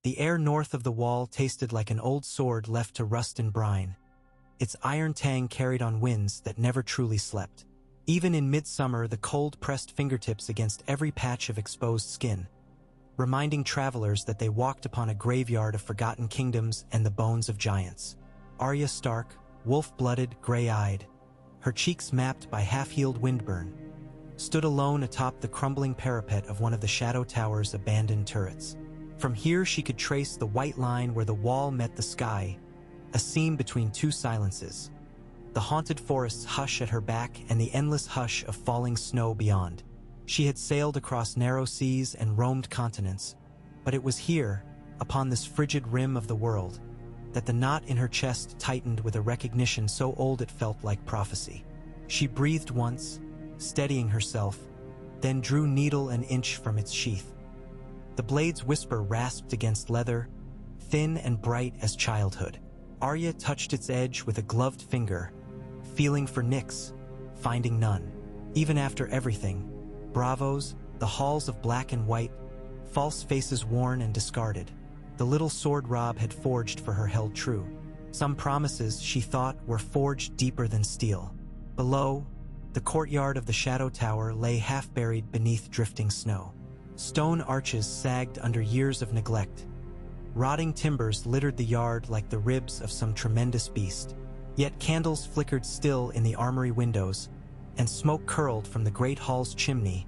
The air north of the wall tasted like an old sword left to rust in brine. Its iron tang carried on winds that never truly slept. Even in midsummer, the cold pressed fingertips against every patch of exposed skin, reminding travelers that they walked upon a graveyard of forgotten kingdoms and the bones of giants. Arya Stark, wolf-blooded, gray-eyed, her cheeks mapped by half-healed windburn, stood alone atop the crumbling parapet of one of the Shadow Tower's abandoned turrets. From here she could trace the white line where the wall met the sky, a seam between two silences. The haunted forest's hush at her back and the endless hush of falling snow beyond. She had sailed across narrow seas and roamed continents, but it was here, upon this frigid rim of the world, that the knot in her chest tightened with a recognition so old it felt like prophecy. She breathed once, steadying herself, then drew needle an inch from its sheath. The blade's whisper rasped against leather, thin and bright as childhood. Arya touched its edge with a gloved finger, feeling for nicks, finding none. Even after everything, bravos, the halls of black and white, false faces worn and discarded, the little sword Robb had forged for her held true. Some promises, she thought, were forged deeper than steel. Below, the courtyard of the Shadow Tower lay half-buried beneath drifting snow. Stone arches sagged under years of neglect. Rotting timbers littered the yard like the ribs of some tremendous beast. Yet candles flickered still in the armory windows, and smoke curled from the great hall's chimney,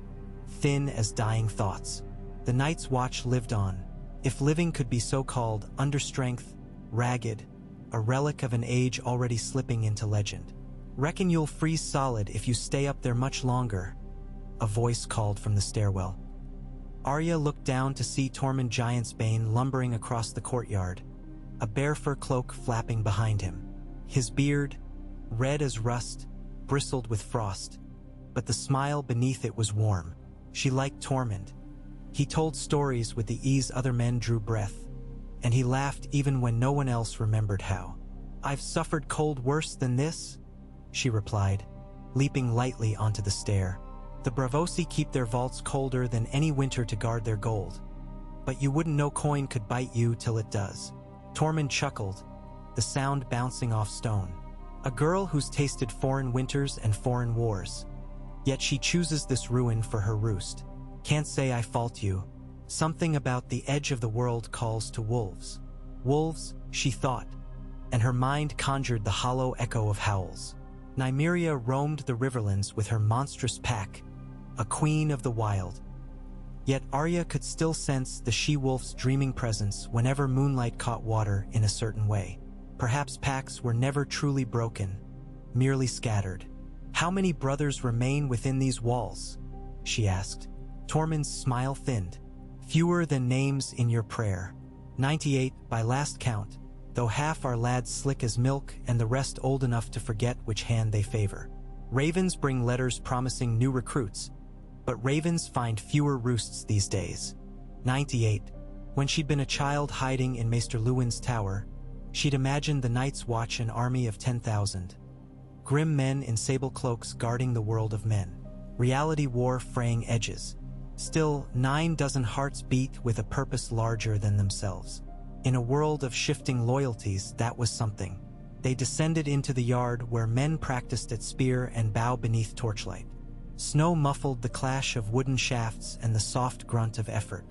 thin as dying thoughts. The Night's Watch lived on, if living could be so called, understrength, ragged, a relic of an age already slipping into legend. "Reckon you'll freeze solid if you stay up there much longer," a voice called from the stairwell. Arya looked down to see Tormund Giantsbane lumbering across the courtyard, a bear fur cloak flapping behind him. His beard, red as rust, bristled with frost, but the smile beneath it was warm. She liked Tormund. He told stories with the ease other men drew breath, and he laughed even when no one else remembered how. "I've suffered cold worse than this," she replied, leaping lightly onto the stair. "The Braavosi keep their vaults colder than any winter to guard their gold. But you wouldn't know coin could bite you till it does." Tormund chuckled, the sound bouncing off stone. "A girl who's tasted foreign winters and foreign wars. Yet she chooses this ruin for her roost. Can't say I fault you. Something about the edge of the world calls to wolves." Wolves, she thought, and her mind conjured the hollow echo of howls. Nymeria roamed the riverlands with her monstrous pack, a queen of the wild. Yet Arya could still sense the she-wolf's dreaming presence whenever moonlight caught water in a certain way. Perhaps packs were never truly broken, merely scattered. "How many brothers remain within these walls?" she asked. Tormund's smile thinned. "Fewer than names in your prayer. 98 by last count, though half are lads slick as milk and the rest old enough to forget which hand they favor. Ravens bring letters promising new recruits, but ravens find fewer roosts these days." 98. When she'd been a child hiding in Maester Luwin's tower, she'd imagined the Night's Watch an army of 10,000. Grim men in sable cloaks guarding the world of men. Reality war fraying edges. Still, 9 dozen hearts beat with a purpose larger than themselves. In a world of shifting loyalties, that was something. They descended into the yard where men practiced at spear and bow beneath torchlight. Snow muffled the clash of wooden shafts and the soft grunt of effort.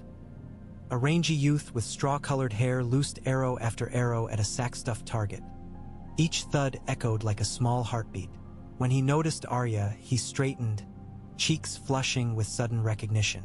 A rangy youth with straw-colored hair loosed arrow after arrow at a sack-stuffed target. Each thud echoed like a small heartbeat. When he noticed Arya, he straightened, cheeks flushing with sudden recognition.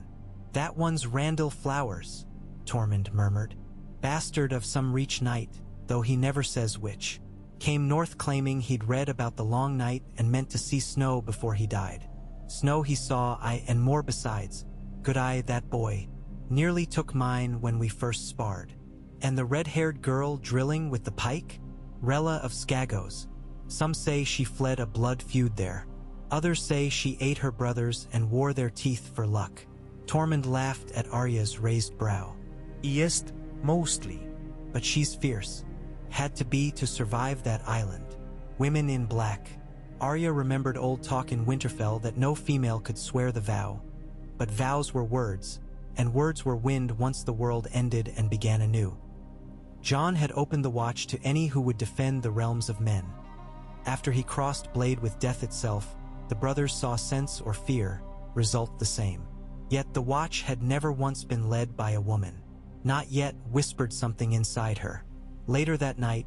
"That one's Randall Flowers," Tormund murmured. "Bastard of some Reach Knight, though he never says which. Came north claiming he'd read about the long night and meant to see snow before he died. Snow he saw, and more besides. Good eye, that boy. Nearly took mine when we first sparred. And the red-haired girl drilling with the pike? Rella of Skagos. Some say she fled a blood feud there. Others say she ate her brothers and wore their teeth for luck." Tormund laughed at Arya's raised brow. "Yes, mostly. But she's fierce. Had to be to survive that island. Women in black." Arya remembered old talk in Winterfell that no female could swear the vow. But vows were words, and words were wind once the world ended and began anew. Jon had opened the watch to any who would defend the realms of men. After he crossed blade with death itself, the brothers saw sense or fear, result the same. Yet the watch had never once been led by a woman. Not yet, whispered something inside her. Later that night,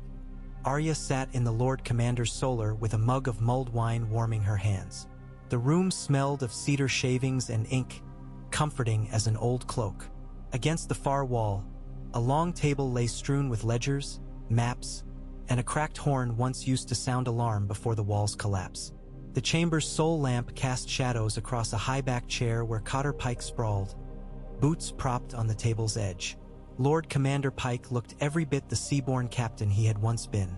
Arya sat in the Lord Commander's solar with a mug of mulled wine warming her hands. The room smelled of cedar shavings and ink, comforting as an old cloak. Against the far wall, a long table lay strewn with ledgers, maps, and a cracked horn once used to sound alarm before the walls collapse. The chamber's sole lamp cast shadows across a high-backed chair where Cotter Pike sprawled, boots propped on the table's edge. Lord Commander Pike looked every bit the seaborne captain he had once been.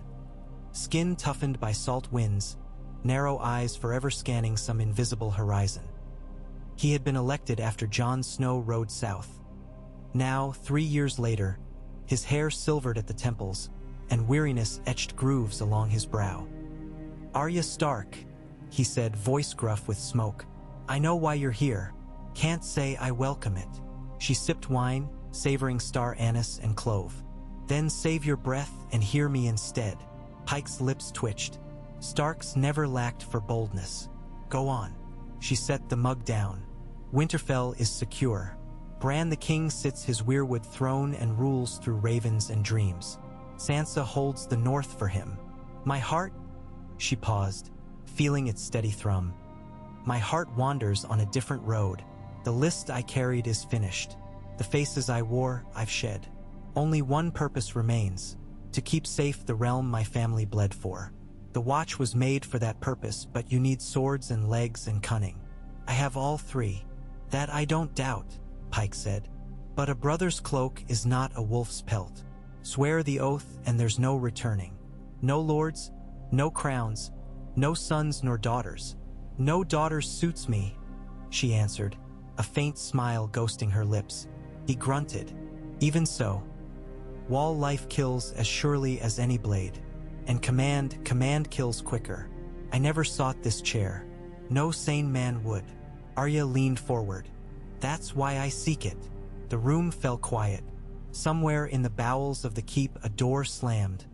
Skin toughened by salt winds, narrow eyes forever scanning some invisible horizon. He had been elected after Jon Snow rode south. Now, 3 years later, his hair silvered at the temples, and weariness etched grooves along his brow. "Arya Stark," he said, voice gruff with smoke. "I know why you're here. Can't say I welcome it." She sipped wine, savoring star anise and clove. "Then save your breath and hear me instead." Pike's lips twitched. Starks never lacked for boldness. "Go on." She set the mug down. "Winterfell is secure. Bran the King sits his weirwood throne and rules through ravens and dreams. Sansa holds the north for him. My heart," she paused, feeling its steady thrum. "My heart wanders on a different road. The list I carried is finished. The faces I wore, I've shed. Only one purpose remains, to keep safe the realm my family bled for. The watch was made for that purpose, but you need swords and legs and cunning. I have all three. That I don't doubt," Pike said. "But a brother's cloak is not a wolf's pelt. Swear the oath and there's no returning. No lords, no crowns, no sons nor daughters." "No daughters suits me," she answered, a faint smile ghosting her lips. He grunted. "Even so. Wall life kills as surely as any blade. And command kills quicker. I never sought this chair. No sane man would." Arya leaned forward. "That's why I seek it." The room fell quiet. Somewhere in the bowels of the keep a door slammed,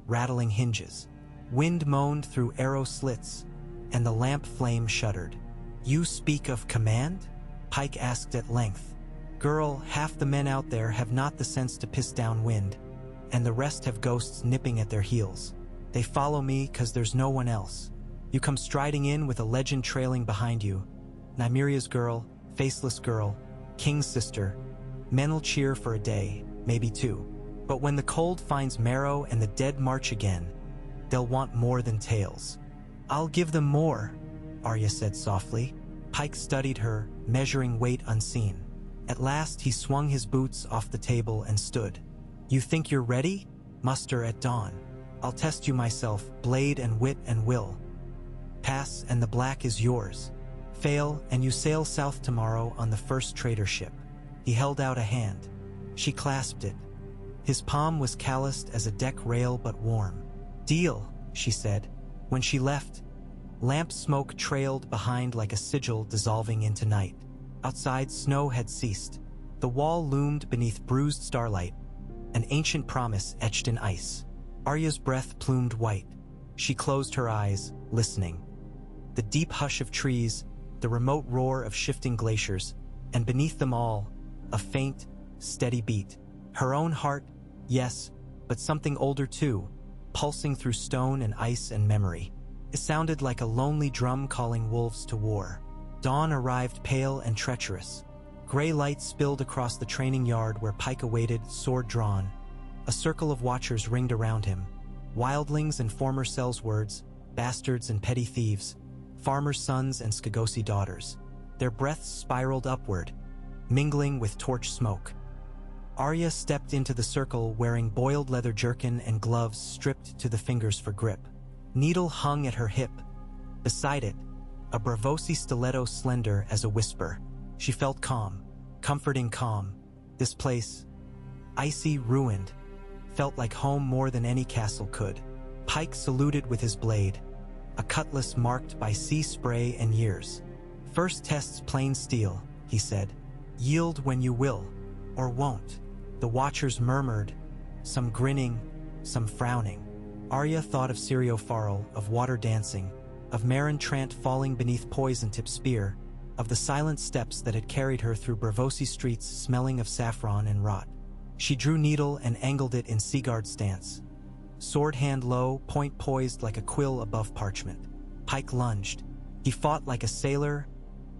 rattling hinges. Wind moaned through arrow slits, and the lamp flame shuddered. "You speak of command?" Pike asked at length. "Girl, half the men out there have not the sense to piss down wind, and the rest have ghosts nipping at their heels. They follow me 'cause there's no one else. You come striding in with a legend trailing behind you. Nymeria's girl, faceless girl, king's sister. Men'll cheer for a day, maybe two. But when the cold finds marrow and the dead march again, they'll want more than tales." "I'll give them more," Arya said softly. Pike studied her, measuring weight unseen. At last he swung his boots off the table and stood. "You think you're ready? Muster at dawn. I'll test you myself, blade and wit and will. Pass and the black is yours. Fail and you sail south tomorrow on the first trader ship." He held out a hand. She clasped it. His palm was calloused as a deck rail but warm. "Deal," she said. When she left, lamp smoke trailed behind like a sigil dissolving into night. Outside, snow had ceased. The wall loomed beneath bruised starlight, an ancient promise etched in ice. Arya's breath plumed white. She closed her eyes, listening. The deep hush of trees, the remote roar of shifting glaciers, and beneath them all, a faint, steady beat. Her own heart, yes, but something older too, pulsing through stone and ice and memory. It sounded like a lonely drum calling wolves to war. Dawn arrived pale and treacherous. Gray light spilled across the training yard where Pike awaited, sword drawn. A circle of watchers ringed around him. Wildlings and former sellswords, bastards and petty thieves, farmers' sons and Skagosi daughters. Their breaths spiraled upward, mingling with torch smoke. Arya stepped into the circle wearing boiled leather jerkin and gloves stripped to the fingers for grip. Needle hung at her hip. Beside it, a Bravosi stiletto slender as a whisper. She felt calm, comforting calm. This place, icy, ruined, felt like home more than any castle could. Pike saluted with his blade, a cutlass marked by sea spray and years. "First tests plain steel," he said. Yield when you will, or won't. The watchers murmured, some grinning, some frowning. Arya thought of Sirio Farrell, of water dancing, of Marin Trant falling beneath poison-tipped spear, of the silent steps that had carried her through Bravosi streets smelling of saffron and rot. She drew needle and angled it in seaguard stance. Sword hand low, point poised like a quill above parchment. Pike lunged. He fought like a sailor,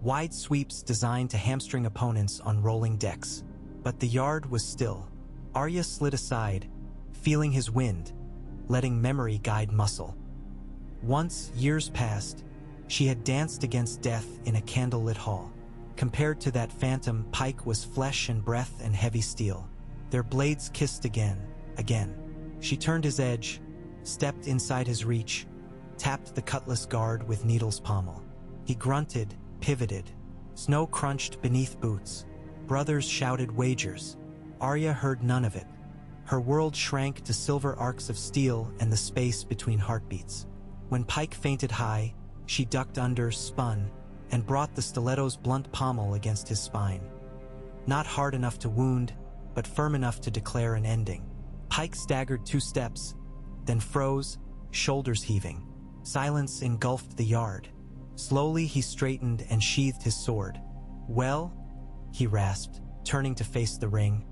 wide sweeps designed to hamstring opponents on rolling decks. But the yard was still. Arya slid aside, feeling his wind, letting memory guide muscle. Once, years past, she had danced against death in a candlelit hall. Compared to that phantom, Pike was flesh and breath and heavy steel. Their blades kissed again. She turned his edge, stepped inside his reach, tapped the cutlass guard with needle's pommel. He grunted, pivoted. Snow crunched beneath boots. Brothers shouted wagers. Arya heard none of it. Her world shrank to silver arcs of steel and the space between heartbeats. When Pike fainted high, she ducked under, spun, and brought the stiletto's blunt pommel against his spine. Not hard enough to wound, but firm enough to declare an ending. Pike staggered 2 steps, then froze, shoulders heaving. Silence engulfed the yard. Slowly he straightened and sheathed his sword. "Well?" he rasped, turning to face the ring.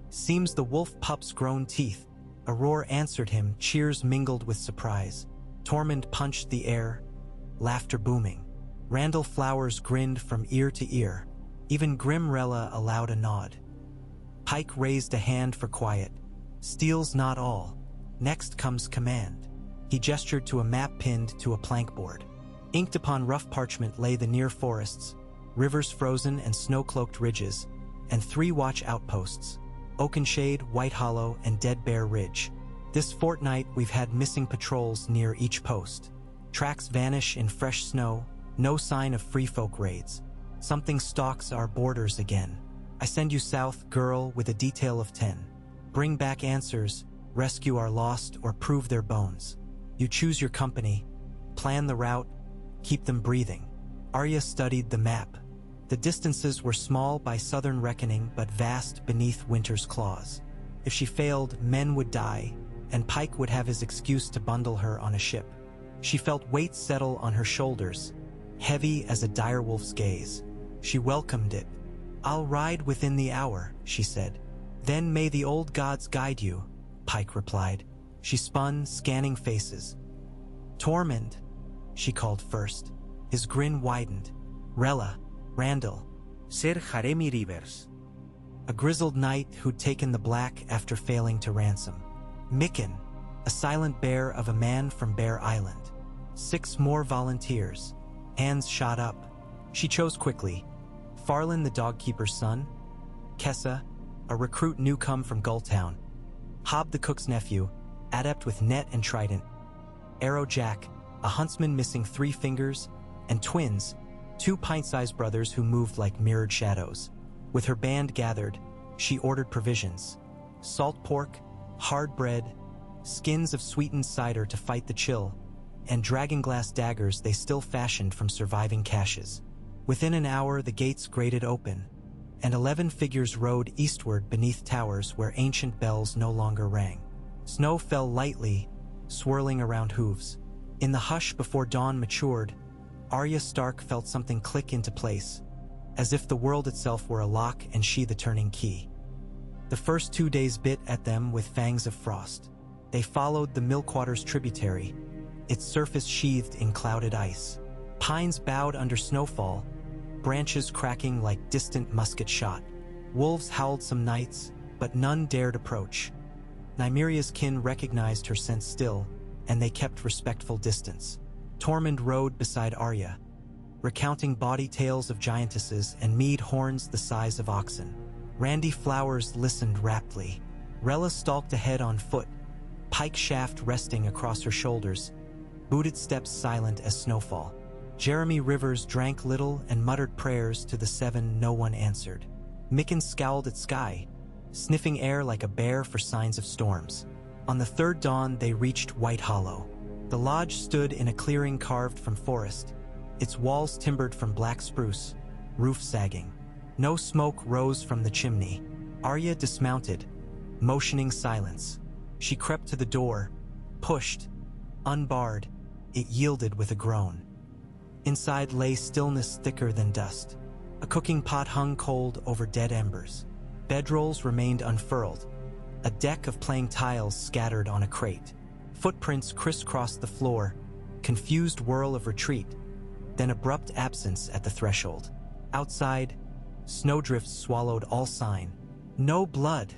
"Seems the wolf pup's grown teeth." A roar answered him, cheers mingled with surprise. Tormund punched the air, laughter booming. Randall Flowers grinned from ear to ear. Even Grim Rella allowed a nod. Pike raised a hand for quiet. "Steel's not all. Next comes command." He gestured to a map pinned to a plank board. Inked upon rough parchment lay the near forests, rivers frozen and snow-cloaked ridges, and 3 watch outposts: Oakenshade, White Hollow, and Dead Bear Ridge. This fortnight we've had missing patrols near each post. Tracks vanish in fresh snow, no sign of free folk raids. Something stalks our borders again. I send you south, girl, with a detail of 10. Bring back answers, rescue our lost, or prove their bones. You choose your company, plan the route, keep them breathing. Arya studied the map. The distances were small by southern reckoning, but vast beneath winter's claws. If she failed, men would die, and Pike would have his excuse to bundle her on a ship. She felt weight settle on her shoulders, heavy as a direwolf's gaze. She welcomed it. "I'll ride within the hour," she said. "Then may the old gods guide you," Pike replied. She spun, scanning faces. "Tormund," she called first. His grin widened. "Rella, Randall, Sir Jeremy Rivers." A grizzled knight who'd taken the black after failing to ransom. Micken, a silent bear of a man from Bear Island. 6 more volunteers. Hands shot up. She chose quickly. Farland, the dogkeeper's son. Kessa, a recruit newcome from Gulltown. Hob, the cook's nephew, adept with net and trident. Arrow Jack, a huntsman missing 3 fingers, and twins, 2 pint-sized brothers who moved like mirrored shadows. With her band gathered, she ordered provisions. Salt pork, hard bread, skins of sweetened cider to fight the chill, and dragonglass daggers they still fashioned from surviving caches. Within an hour, the gates grated open, and 11 figures rode eastward beneath towers where ancient bells no longer rang. Snow fell lightly, swirling around hooves. In the hush before dawn matured, Arya Stark felt something click into place, as if the world itself were a lock and she the turning key. The first 2 days bit at them with fangs of frost. They followed the Milkwaters tributary, its surface sheathed in clouded ice. Pines bowed under snowfall, branches cracking like distant musket shot. Wolves howled some nights, but none dared approach. Nymeria's kin recognized her scent still, and they kept respectful distance. Tormund rode beside Arya, recounting bawdy tales of giantesses and mead horns the size of oxen. Randy Flowers listened raptly. Rella stalked ahead on foot, pike shaft resting across her shoulders, booted steps silent as snowfall. Jeremy Rivers drank little and muttered prayers to the 7 no one answered. Micken scowled at sky, sniffing air like a bear for signs of storms. On the 3rd dawn, they reached White Hollow. The lodge stood in a clearing carved from forest, its walls timbered from black spruce, roof sagging. No smoke rose from the chimney. Arya dismounted, motioning silence. She crept to the door, pushed, unbarred. It yielded with a groan. Inside lay stillness thicker than dust. A cooking pot hung cold over dead embers. Bedrolls remained unfurled. A deck of playing tiles scattered on a crate. Footprints crisscrossed the floor, confused whirl of retreat, then abrupt absence at the threshold. Outside, snowdrifts swallowed all sign. No blood,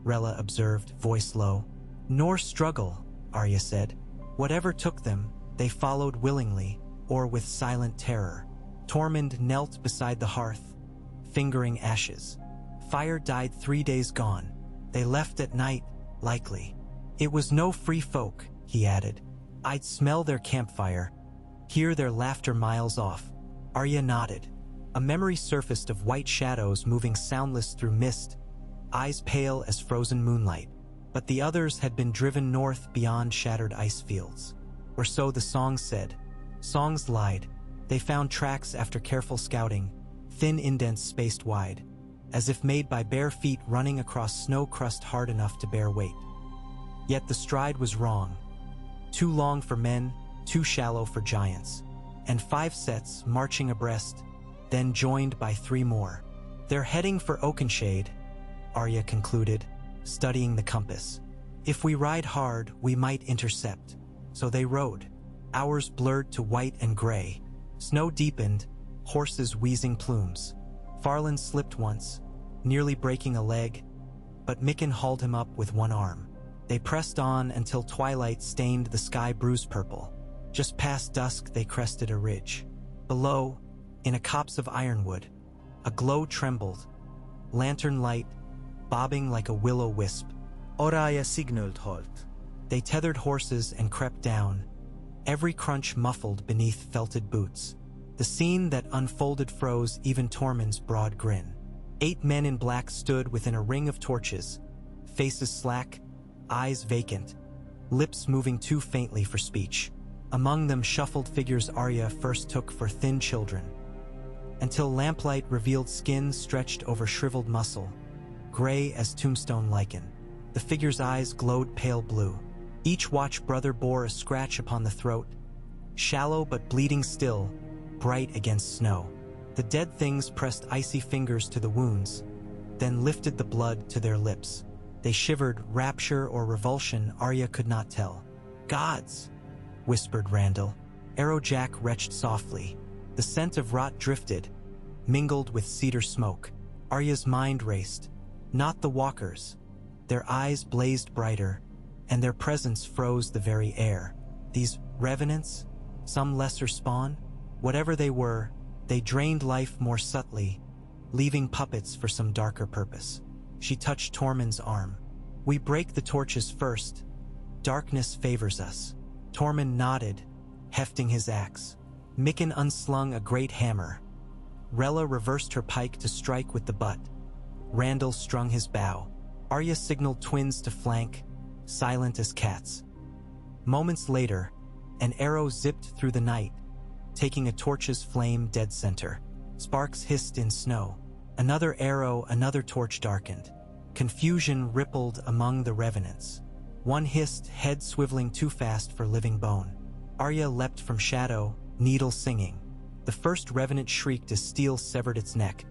Rella observed, voice low. Nor struggle, Arya said. Whatever took them, they followed willingly, or with silent terror. Tormund knelt beside the hearth, fingering ashes. Fire died 3 days gone. They left at night, likely. It was no free folk, he added. I'd smell their campfire, hear their laughter miles off. Arya nodded. A memory surfaced of white shadows moving soundless through mist, eyes pale as frozen moonlight. But the others had been driven north beyond shattered ice fields. Or so the songs said. Songs lied. They found tracks after careful scouting, thin indents spaced wide, as if made by bare feet running across snow crust hard enough to bear weight. Yet the stride was wrong. Too long for men, too shallow for giants. And 5 sets marching abreast, then joined by 3 more. They're heading for Oakenshade, Arya concluded, studying the compass. If we ride hard, we might intercept. So they rode. Hours blurred to white and gray. Snow deepened, horses wheezing plumes. Farland slipped once, nearly breaking a leg, but Mikken hauled him up with one arm. They pressed on until twilight stained the sky bruise purple. Just past dusk they crested a ridge. Below, in a copse of ironwood, a glow trembled, lantern light, bobbing like a willow wisp. Arya signaled halt. They tethered horses and crept down, every crunch muffled beneath felted boots. The scene that unfolded froze even Tormund's broad grin. 8 men in black stood within a ring of torches, faces slack, eyes vacant, lips moving too faintly for speech. Among them shuffled figures Arya first took for thin children, until lamplight revealed skin stretched over shriveled muscle, gray as tombstone lichen. The figures' eyes glowed pale blue. Each watch brother bore a scratch upon the throat, shallow but bleeding still, bright against snow. The dead things pressed icy fingers to the wounds, then lifted the blood to their lips. They shivered, rapture or revulsion Arya could not tell. Gods, whispered Randall. Arrowjack retched softly. The scent of rot drifted, mingled with cedar smoke. Arya's mind raced. Not the walkers. Their eyes blazed brighter, and their presence froze the very air. These revenants, some lesser spawn, whatever they were, they drained life more subtly, leaving puppets for some darker purpose. She touched Tormund's arm. We break the torches first. Darkness favors us. Tormund nodded, hefting his axe. Mikken unslung a great hammer. Rella reversed her pike to strike with the butt. Randall strung his bow. Arya signaled twins to flank, silent as cats. Moments later, an arrow zipped through the night, taking a torch's flame dead center. Sparks hissed in snow. Another arrow, another torch darkened. Confusion rippled among the revenants. One hissed, head swiveling too fast for living bone. Arya leapt from shadow, needle singing. The first revenant shrieked as steel severed its neck.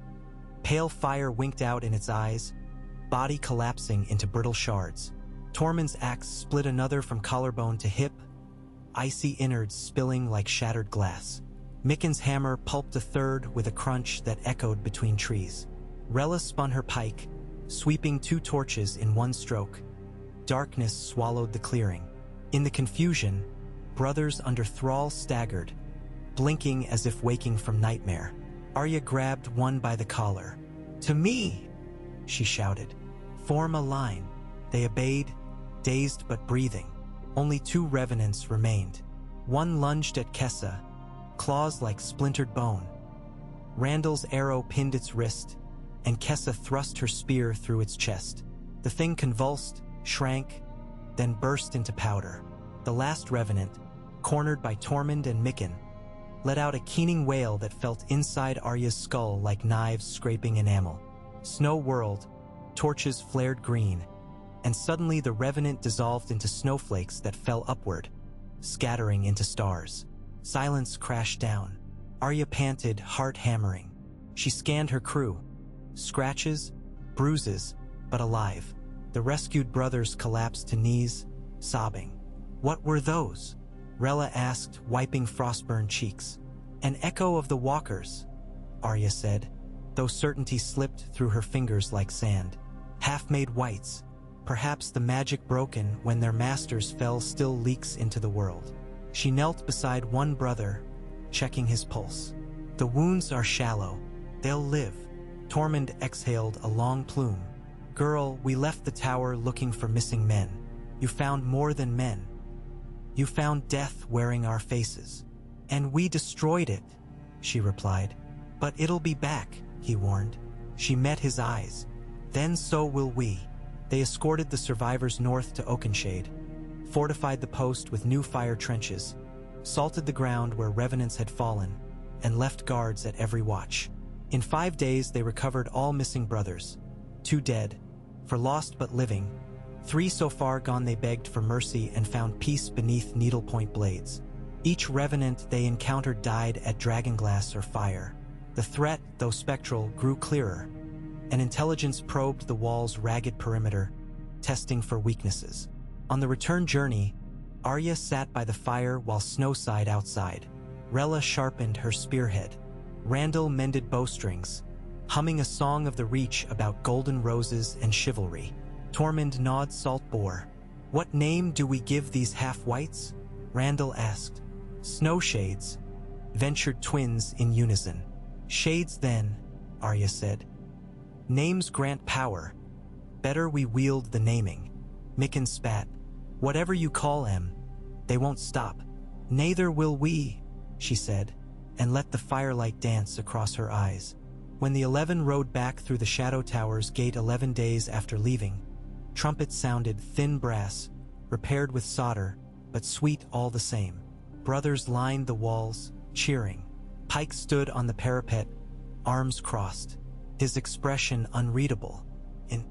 Pale fire winked out in its eyes, body collapsing into brittle shards. Tormund's axe split another from collarbone to hip, icy innards spilling like shattered glass. Mikken's hammer pulped a third with a crunch that echoed between trees. Rella spun her pike, sweeping 2 torches in one stroke. Darkness swallowed the clearing. In the confusion, brothers under thrall staggered, blinking as if waking from nightmare. Arya grabbed one by the collar. "To me!" she shouted. "Form a line." They obeyed, dazed but breathing. Only 2 revenants remained. One lunged at Kessa, claws like splintered bone. Randall's arrow pinned its wrist, and Kessa thrust her spear through its chest. The thing convulsed, shrank, then burst into powder. The last revenant, cornered by Tormund and Mikken, let out a keening wail that felt inside Arya's skull like knives scraping enamel. Snow whirled, torches flared green, and suddenly the revenant dissolved into snowflakes that fell upward, scattering into stars. Silence crashed down. Arya panted, heart hammering. She scanned her crew. Scratches, bruises, but alive. The rescued brothers collapsed to knees, sobbing. What were those? Rella asked, wiping frostburned cheeks. An echo of the walkers, Arya said, though certainty slipped through her fingers like sand. Half-made whites. Perhaps the magic broken when their masters fell still leaks into the world. She knelt beside one brother, checking his pulse. The wounds are shallow. They'll live. Tormund exhaled a long plume. Girl, we left the tower looking for missing men. You found more than men. You found death wearing our faces. And we destroyed it, she replied. But it'll be back, he warned. She met his eyes. Then so will we. They escorted the survivors north to Oakenshade, fortified the post with new fire trenches, salted the ground where revenants had fallen, and left guards at every watch. In 5 days they recovered all missing brothers. 2 dead, for lost but living. 3 so far gone they begged for mercy and found peace beneath needlepoint blades. Each revenant they encountered died at dragonglass or fire. The threat, though spectral, grew clearer. An intelligence probed the wall's ragged perimeter, testing for weaknesses. On the return journey, Arya sat by the fire while Snow sighed outside. Rella sharpened her spearhead. Randall mended bowstrings, humming a song of the Reach about golden roses and chivalry. Tormund gnawed salt boar. What name do we give these half-whites? Randall asked. Snow shades, ventured twins in unison. Shades then, Arya said. Names grant power. Better we wield the naming. Mikken spat. Whatever you call em, they won't stop. Neither will we, she said, and let the firelight dance across her eyes. When the 11 rode back through the Shadow Tower's gate 11 days after leaving, trumpets sounded thin brass, repaired with solder, but sweet all the same. Brothers lined the walls, cheering. Pike stood on the parapet, arms crossed, his expression unreadable. In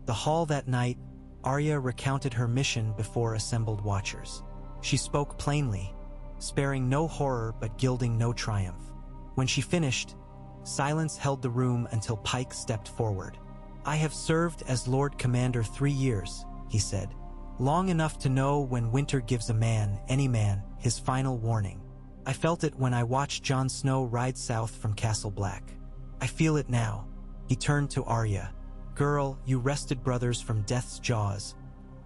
the hall that night, Arya recounted her mission before assembled watchers. She spoke plainly, sparing no horror but gilding no triumph. When she finished, silence held the room until Pike stepped forward. I have served as Lord Commander 3 years, he said. Long enough to know when winter gives a man, any man, his final warning. I felt it when I watched Jon Snow ride south from Castle Black. I feel it now. He turned to Arya. Girl, you wrested brothers from death's jaws,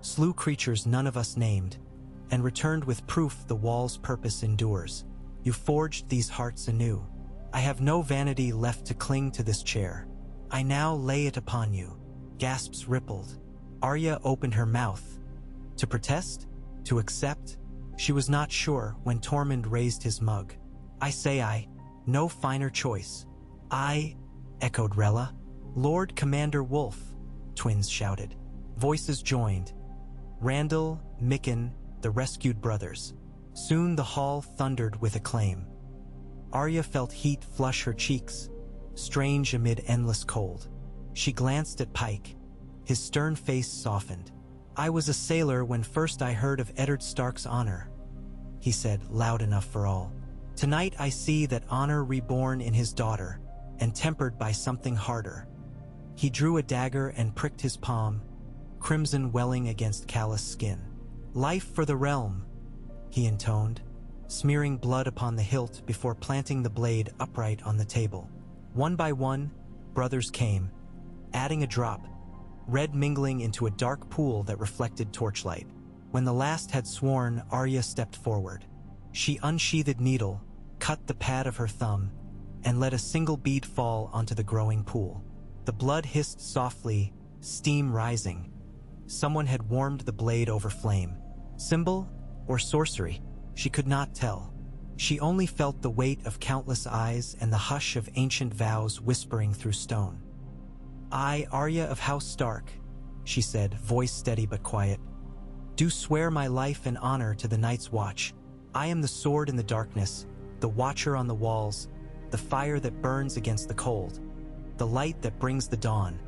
slew creatures none of us named, and returned with proof the wall's purpose endures. You forged these hearts anew. I have no vanity left to cling to this chair. I now lay it upon you. Gasps rippled. Arya opened her mouth. To protest? To accept? She was not sure when Tormund raised his mug. No finer choice. Echoed Rella. Lord Commander Wolf, twins shouted. Voices joined. Randall, Mikken, the rescued brothers. Soon the hall thundered with acclaim. Arya felt heat flush her cheeks, strange amid endless cold. She glanced at Pike. His stern face softened. I was a sailor when first I heard of Eddard Stark's honor, he said, loud enough for all. Tonight I see that honor reborn in his daughter, and tempered by something harder. He drew a dagger and pricked his palm, crimson welling against callous skin. Life for the realm, he intoned, smearing blood upon the hilt before planting the blade upright on the table. One by one, brothers came, adding a drop, red mingling into a dark pool that reflected torchlight. When the last had sworn, Arya stepped forward. She unsheathed needle, cut the pad of her thumb, and let a single bead fall onto the growing pool. The blood hissed softly, steam rising. Someone had warmed the blade over flame. Symbol or sorcery? She could not tell. She only felt the weight of countless eyes and the hush of ancient vows whispering through stone. I, Arya of House Stark, she said, voice steady but quiet, do swear my life and honor to the Night's Watch. I am the sword in the darkness, the watcher on the walls, the fire that burns against the cold, the light that brings the dawn,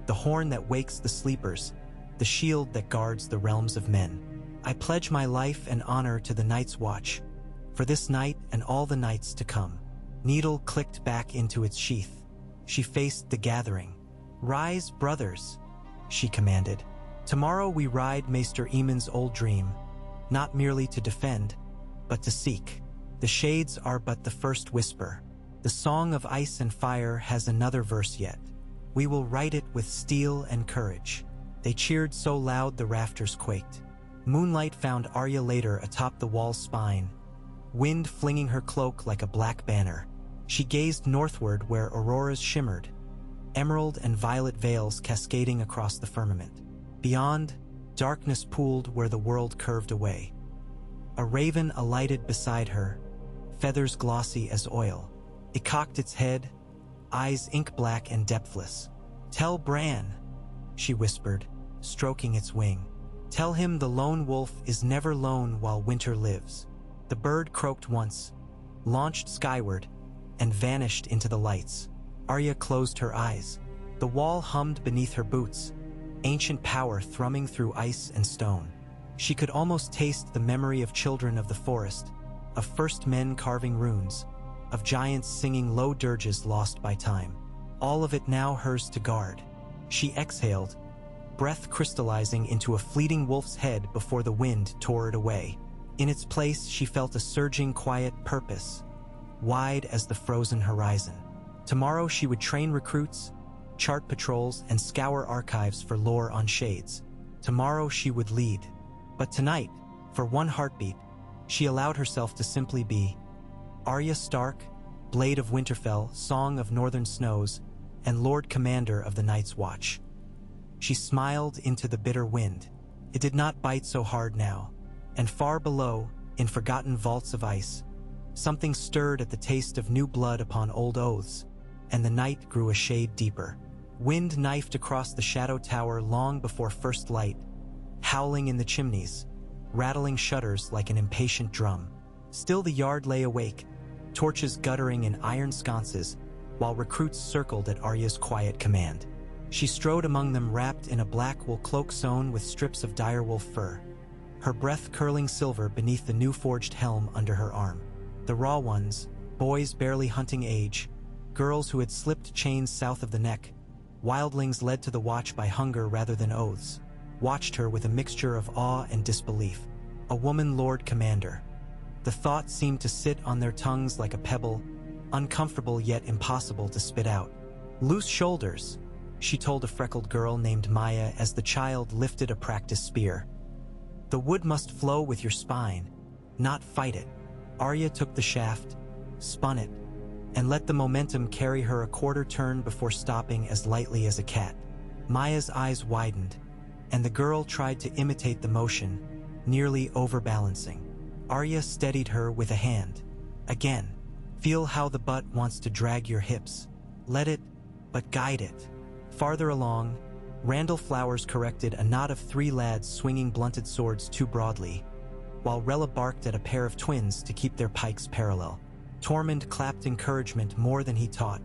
the horn that wakes the sleepers, the shield that guards the realms of men. I pledge my life and honor to the Night's Watch, for this night and all the nights to come." Needle clicked back into its sheath. She faced the gathering. "Rise, brothers," she commanded. "Tomorrow we ride Maester Eamon's old dream, not merely to defend, but to seek. The shades are but the first whisper. The song of ice and fire has another verse yet. We will write it with steel and courage." They cheered so loud the rafters quaked. Moonlight found Arya later atop the wall's spine, wind flinging her cloak like a black banner. She gazed northward where auroras shimmered, emerald and violet veils cascading across the firmament. Beyond, darkness pooled where the world curved away. A raven alighted beside her, feathers glossy as oil. It cocked its head, eyes ink-black and depthless. "Tell Bran," she whispered, stroking its wing. "Tell him the lone wolf is never lone while winter lives." The bird croaked once, launched skyward, and vanished into the lights. Arya closed her eyes. The wall hummed beneath her boots, ancient power thrumming through ice and stone. She could almost taste the memory of children of the forest, of first men carving runes, of giants singing low dirges lost by time. All of it now hers to guard. She exhaled, breath crystallizing into a fleeting wolf's head before the wind tore it away. In its place, she felt a surging, quiet purpose, wide as the frozen horizon. Tomorrow she would train recruits, chart patrols, and scour archives for lore on shades. Tomorrow she would lead. But tonight, for one heartbeat, she allowed herself to simply be Arya Stark, Blade of Winterfell, Song of Northern Snows, and Lord Commander of the Night's Watch. She smiled into the bitter wind. It did not bite so hard now, and far below, in forgotten vaults of ice, something stirred at the taste of new blood upon old oaths, and the night grew a shade deeper. Wind knifed across the shadow tower long before first light, howling in the chimneys, rattling shutters like an impatient drum. Still the yard lay awake, torches guttering in iron sconces, while recruits circled at Arya's quiet command. She strode among them wrapped in a black wool cloak sewn with strips of direwolf fur, her breath curling silver beneath the new-forged helm under her arm. The raw ones, boys barely hunting age, girls who had slipped chains south of the neck, wildlings led to the watch by hunger rather than oaths, watched her with a mixture of awe and disbelief. A woman Lord Commander. The thought seemed to sit on their tongues like a pebble, uncomfortable yet impossible to spit out. "Loose shoulders," she told a freckled girl named Maya as the child lifted a practice spear. "The wood must flow with your spine, not fight it." Arya took the shaft, spun it, and let the momentum carry her a quarter turn before stopping as lightly as a cat. Maya's eyes widened, and the girl tried to imitate the motion, nearly overbalancing. Arya steadied her with a hand. "Again, feel how the butt wants to drag your hips. Let it, but guide it." Farther along, Randall Flowers corrected a knot of 3 lads swinging blunted swords too broadly, while Rella barked at a pair of twins to keep their pikes parallel. Tormund clapped encouragement more than he taught,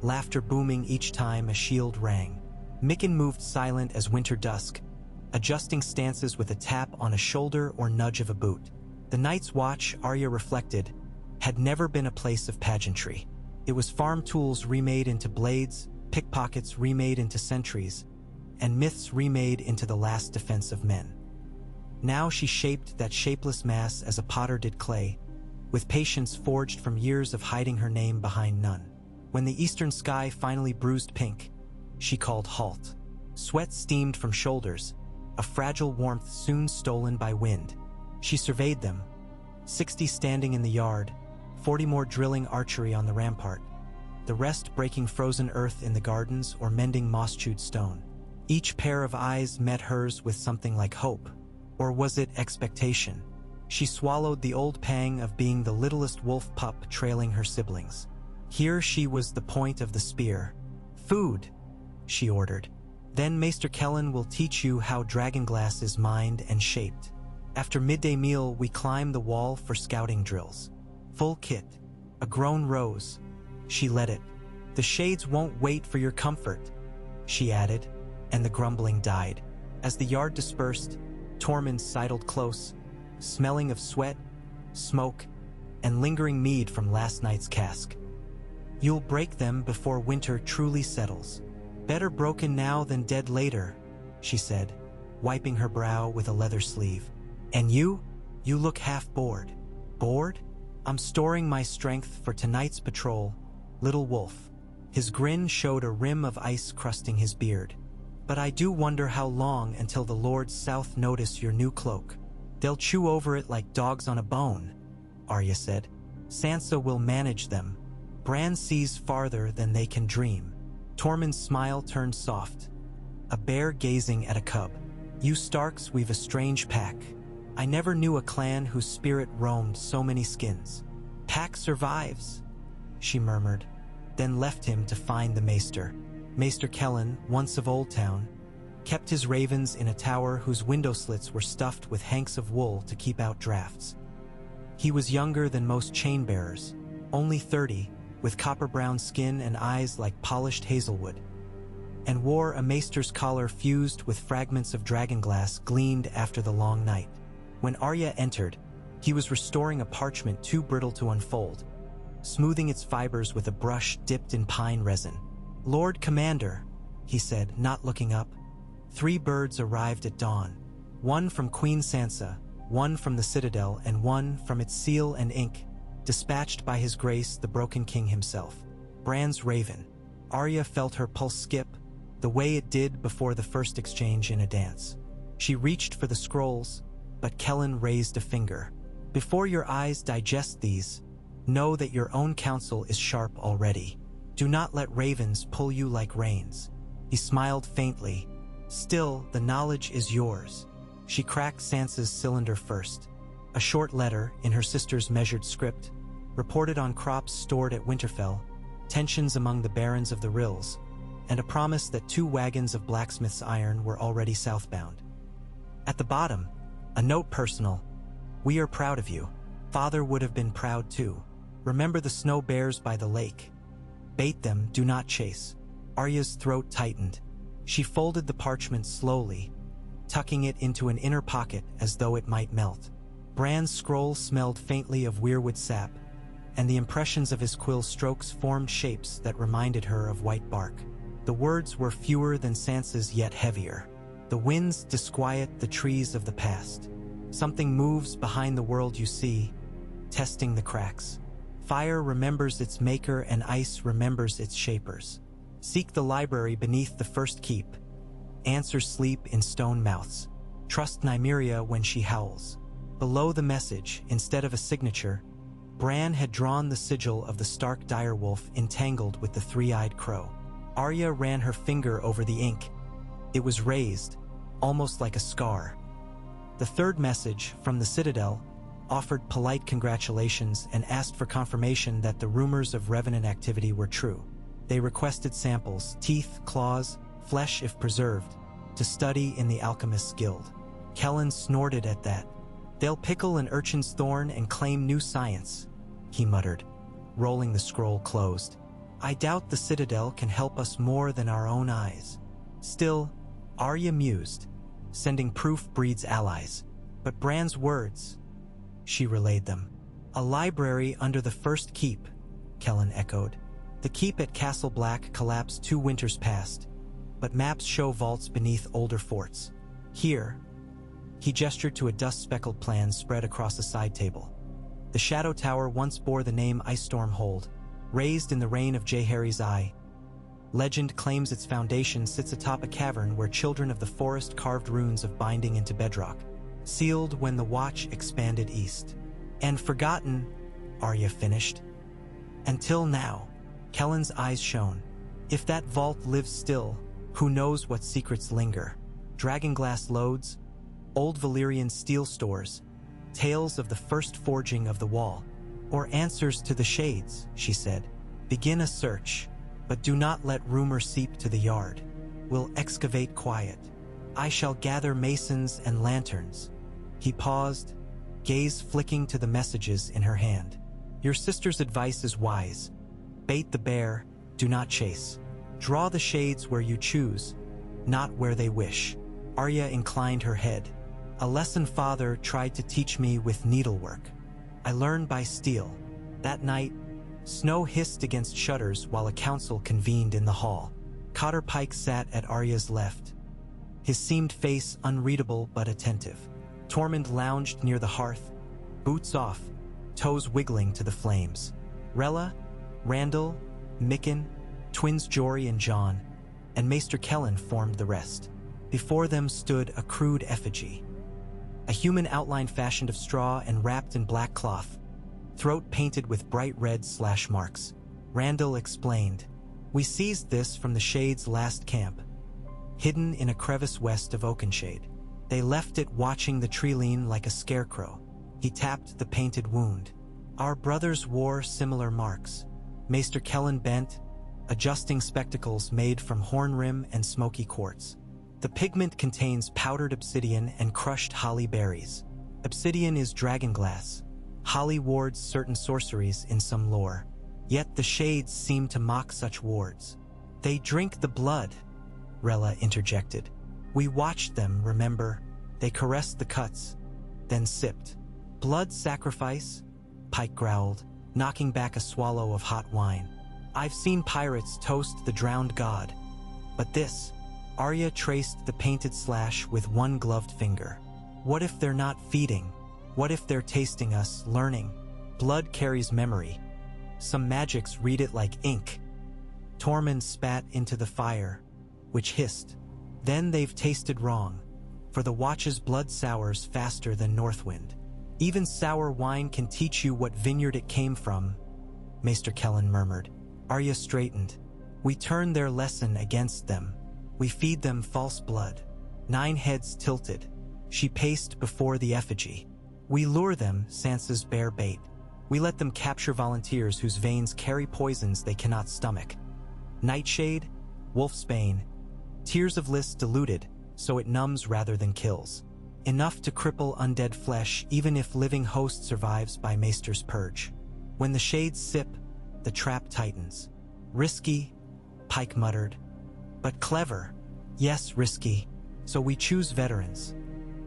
laughter booming each time a shield rang. Mikken moved silent as winter dusk, adjusting stances with a tap on a shoulder or nudge of a boot. The Night's Watch, Arya reflected, had never been a place of pageantry. It was farm tools remade into blades, pickpockets remade into sentries, and myths remade into the last defense of men. Now she shaped that shapeless mass as a potter did clay, with patience forged from years of hiding her name behind none. When the eastern sky finally bruised pink, she called halt. Sweat steamed from shoulders, a fragile warmth soon stolen by wind. She surveyed them, 60 standing in the yard, 40 more drilling archery on the rampart, the rest breaking frozen earth in the gardens or mending moss-chewed stone. Each pair of eyes met hers with something like hope. Or was it expectation? She swallowed the old pang of being the littlest wolf pup trailing her siblings. Here she was the point of the spear. "Food," she ordered. "Then Maester Kellen will teach you how dragonglass is mined and shaped. After midday meal, we climb the wall for scouting drills." Full kit. A grown rose. She let it. The shades won't wait for your comfort, she added, and the grumbling died. As the yard dispersed, Tormund sidled close, smelling of sweat, smoke, and lingering mead from last night's cask. You'll break them before winter truly settles. Better broken now than dead later, she said, wiping her brow with a leather sleeve. And you? You look half bored. Bored? I'm storing my strength for tonight's patrol, little wolf. His grin showed a rim of ice crusting his beard. But I do wonder how long until the Lords South notice your new cloak. They'll chew over it like dogs on a bone, Arya said. Sansa will manage them. Bran sees farther than they can dream. Tormund's smile turned soft. A bear gazing at a cub. You Starks weave a strange pack. I never knew a clan whose spirit roamed so many skins. Pack survives, she murmured, then left him to find the maester. Maester Kellen, once of Old Town, kept his ravens in a tower whose window slits were stuffed with hanks of wool to keep out drafts. He was younger than most chain-bearers, only 30, with copper-brown skin and eyes like polished hazelwood, and wore a maester's collar fused with fragments of dragonglass gleamed after the long night. When Arya entered, he was restoring a parchment too brittle to unfold, smoothing its fibers with a brush dipped in pine resin. Lord Commander, he said, not looking up. 3 birds arrived at dawn, one from Queen Sansa, one from the Citadel, and one from its seal and ink, dispatched by His Grace the Broken King himself. Bran's raven. Arya felt her pulse skip, the way it did before the first exchange in a dance. She reached for the scrolls, but Kellen raised a finger. Before your eyes digest these, know that your own counsel is sharp already. Do not let ravens pull you like reins. He smiled faintly. Still, the knowledge is yours. She cracked Sansa's cylinder first. A short letter, in her sister's measured script, reported on crops stored at Winterfell, tensions among the barons of the Rills, and a promise that 2 wagons of blacksmith's iron were already southbound. At the bottom, a note personal. We are proud of you. Father would have been proud too. Remember the snow bears by the lake. Bait them, do not chase. Arya's throat tightened. She folded the parchment slowly, tucking it into an inner pocket as though it might melt. Bran's scroll smelled faintly of weirwood sap, and the impressions of his quill strokes formed shapes that reminded her of white bark. The words were fewer than Sansa's, yet heavier. The winds disquiet the trees of the past. Something moves behind the world you see, testing the cracks. Fire remembers its maker and ice remembers its shapers. Seek the library beneath the first keep. Answers sleep in stone mouths. Trust Nymeria when she howls. Below the message, instead of a signature, Bran had drawn the sigil of the Stark direwolf entangled with the 3-eyed crow. Arya ran her finger over the ink. It was raised, almost like a scar. The third message, from the Citadel, offered polite congratulations and asked for confirmation that the rumors of Revenant activity were true. They requested samples, teeth, claws, flesh if preserved, to study in the Alchemist's Guild. Kellen snorted at that. They'll pickle an urchin's thorn and claim new science, he muttered, rolling the scroll closed. I doubt the Citadel can help us more than our own eyes. Still, Arya mused, sending proof breeds allies. But Bran's words, she relayed them. A library under the first keep, Kellen echoed. The keep at Castle Black collapsed 2 winters past, but maps show vaults beneath older forts. Here, he gestured to a dust-speckled plan spread across a side table. The Shadow Tower once bore the name Ice Storm Hold, raised in the reign of Jaehaerys I. Legend claims its foundation sits atop a cavern where children of the forest carved runes of binding into bedrock, sealed when the Watch expanded east. And forgotten, Arya finished. Until now. Kellen's eyes shone. If that vault lives still, who knows what secrets linger? Dragonglass loads, old Valyrian steel stores, tales of the first forging of the wall, or answers to the shades, she said. Begin a search, but do not let rumor seep to the yard. We'll excavate quiet. I shall gather masons and lanterns. He paused, gaze flicking to the messages in her hand. Your sister's advice is wise. Bait the bear, do not chase. Draw the shades where you choose, not where they wish. Arya inclined her head. A lesson father tried to teach me with needlework. I learned by steel. That night, snow hissed against shutters while a council convened in the hall. Cotter Pike sat at Arya's left, his seamed face unreadable but attentive. Tormund lounged near the hearth, boots off, toes wiggling to the flames. Rella, Randall, Mikken, twins Jory and Jon, and Maester Kellen formed the rest. Before them stood a crude effigy. A human outline fashioned of straw and wrapped in black cloth, throat painted with bright red slash marks. Randall explained, "We seized this from the Shade's last camp, hidden in a crevice west of Oakenshade. They left it watching the tree lean like a scarecrow." He tapped the painted wound. "Our brothers wore similar marks." Maester Kellen bent, adjusting spectacles made from horn rim and smoky quartz. "The pigment contains powdered obsidian and crushed holly berries. Obsidian is dragonglass. Holly wards certain sorceries in some lore. Yet the Shades seem to mock such wards." "They drink the blood," Rella interjected. "We watched them, remember? They caressed the cuts, then sipped." "Blood sacrifice?" Pike growled, knocking back a swallow of hot wine. "I've seen pirates toast the drowned god. But this..." Arya traced the painted slash with one gloved finger. "What if they're not feeding? What if they're tasting us, learning? Blood carries memory. Some magics read it like ink." Tormund spat into the fire, which hissed. "Then they've tasted wrong. For the Watch's blood sours faster than Northwind. Even sour wine can teach you what vineyard it came from," Maester Kellen murmured. Arya straightened. "We turn their lesson against them. We feed them false blood." 9 heads tilted. She paced before the effigy. "We lure them, Sansa's bear bait. We let them capture volunteers whose veins carry poisons they cannot stomach. Nightshade, Wolfsbane, Tears of Lys diluted, so it numbs rather than kills. Enough to cripple undead flesh even if living host survives by Maester's purge. When the Shades sip, the trap tightens." "Risky," Pike muttered. "But clever." "Yes, risky. So we choose veterans.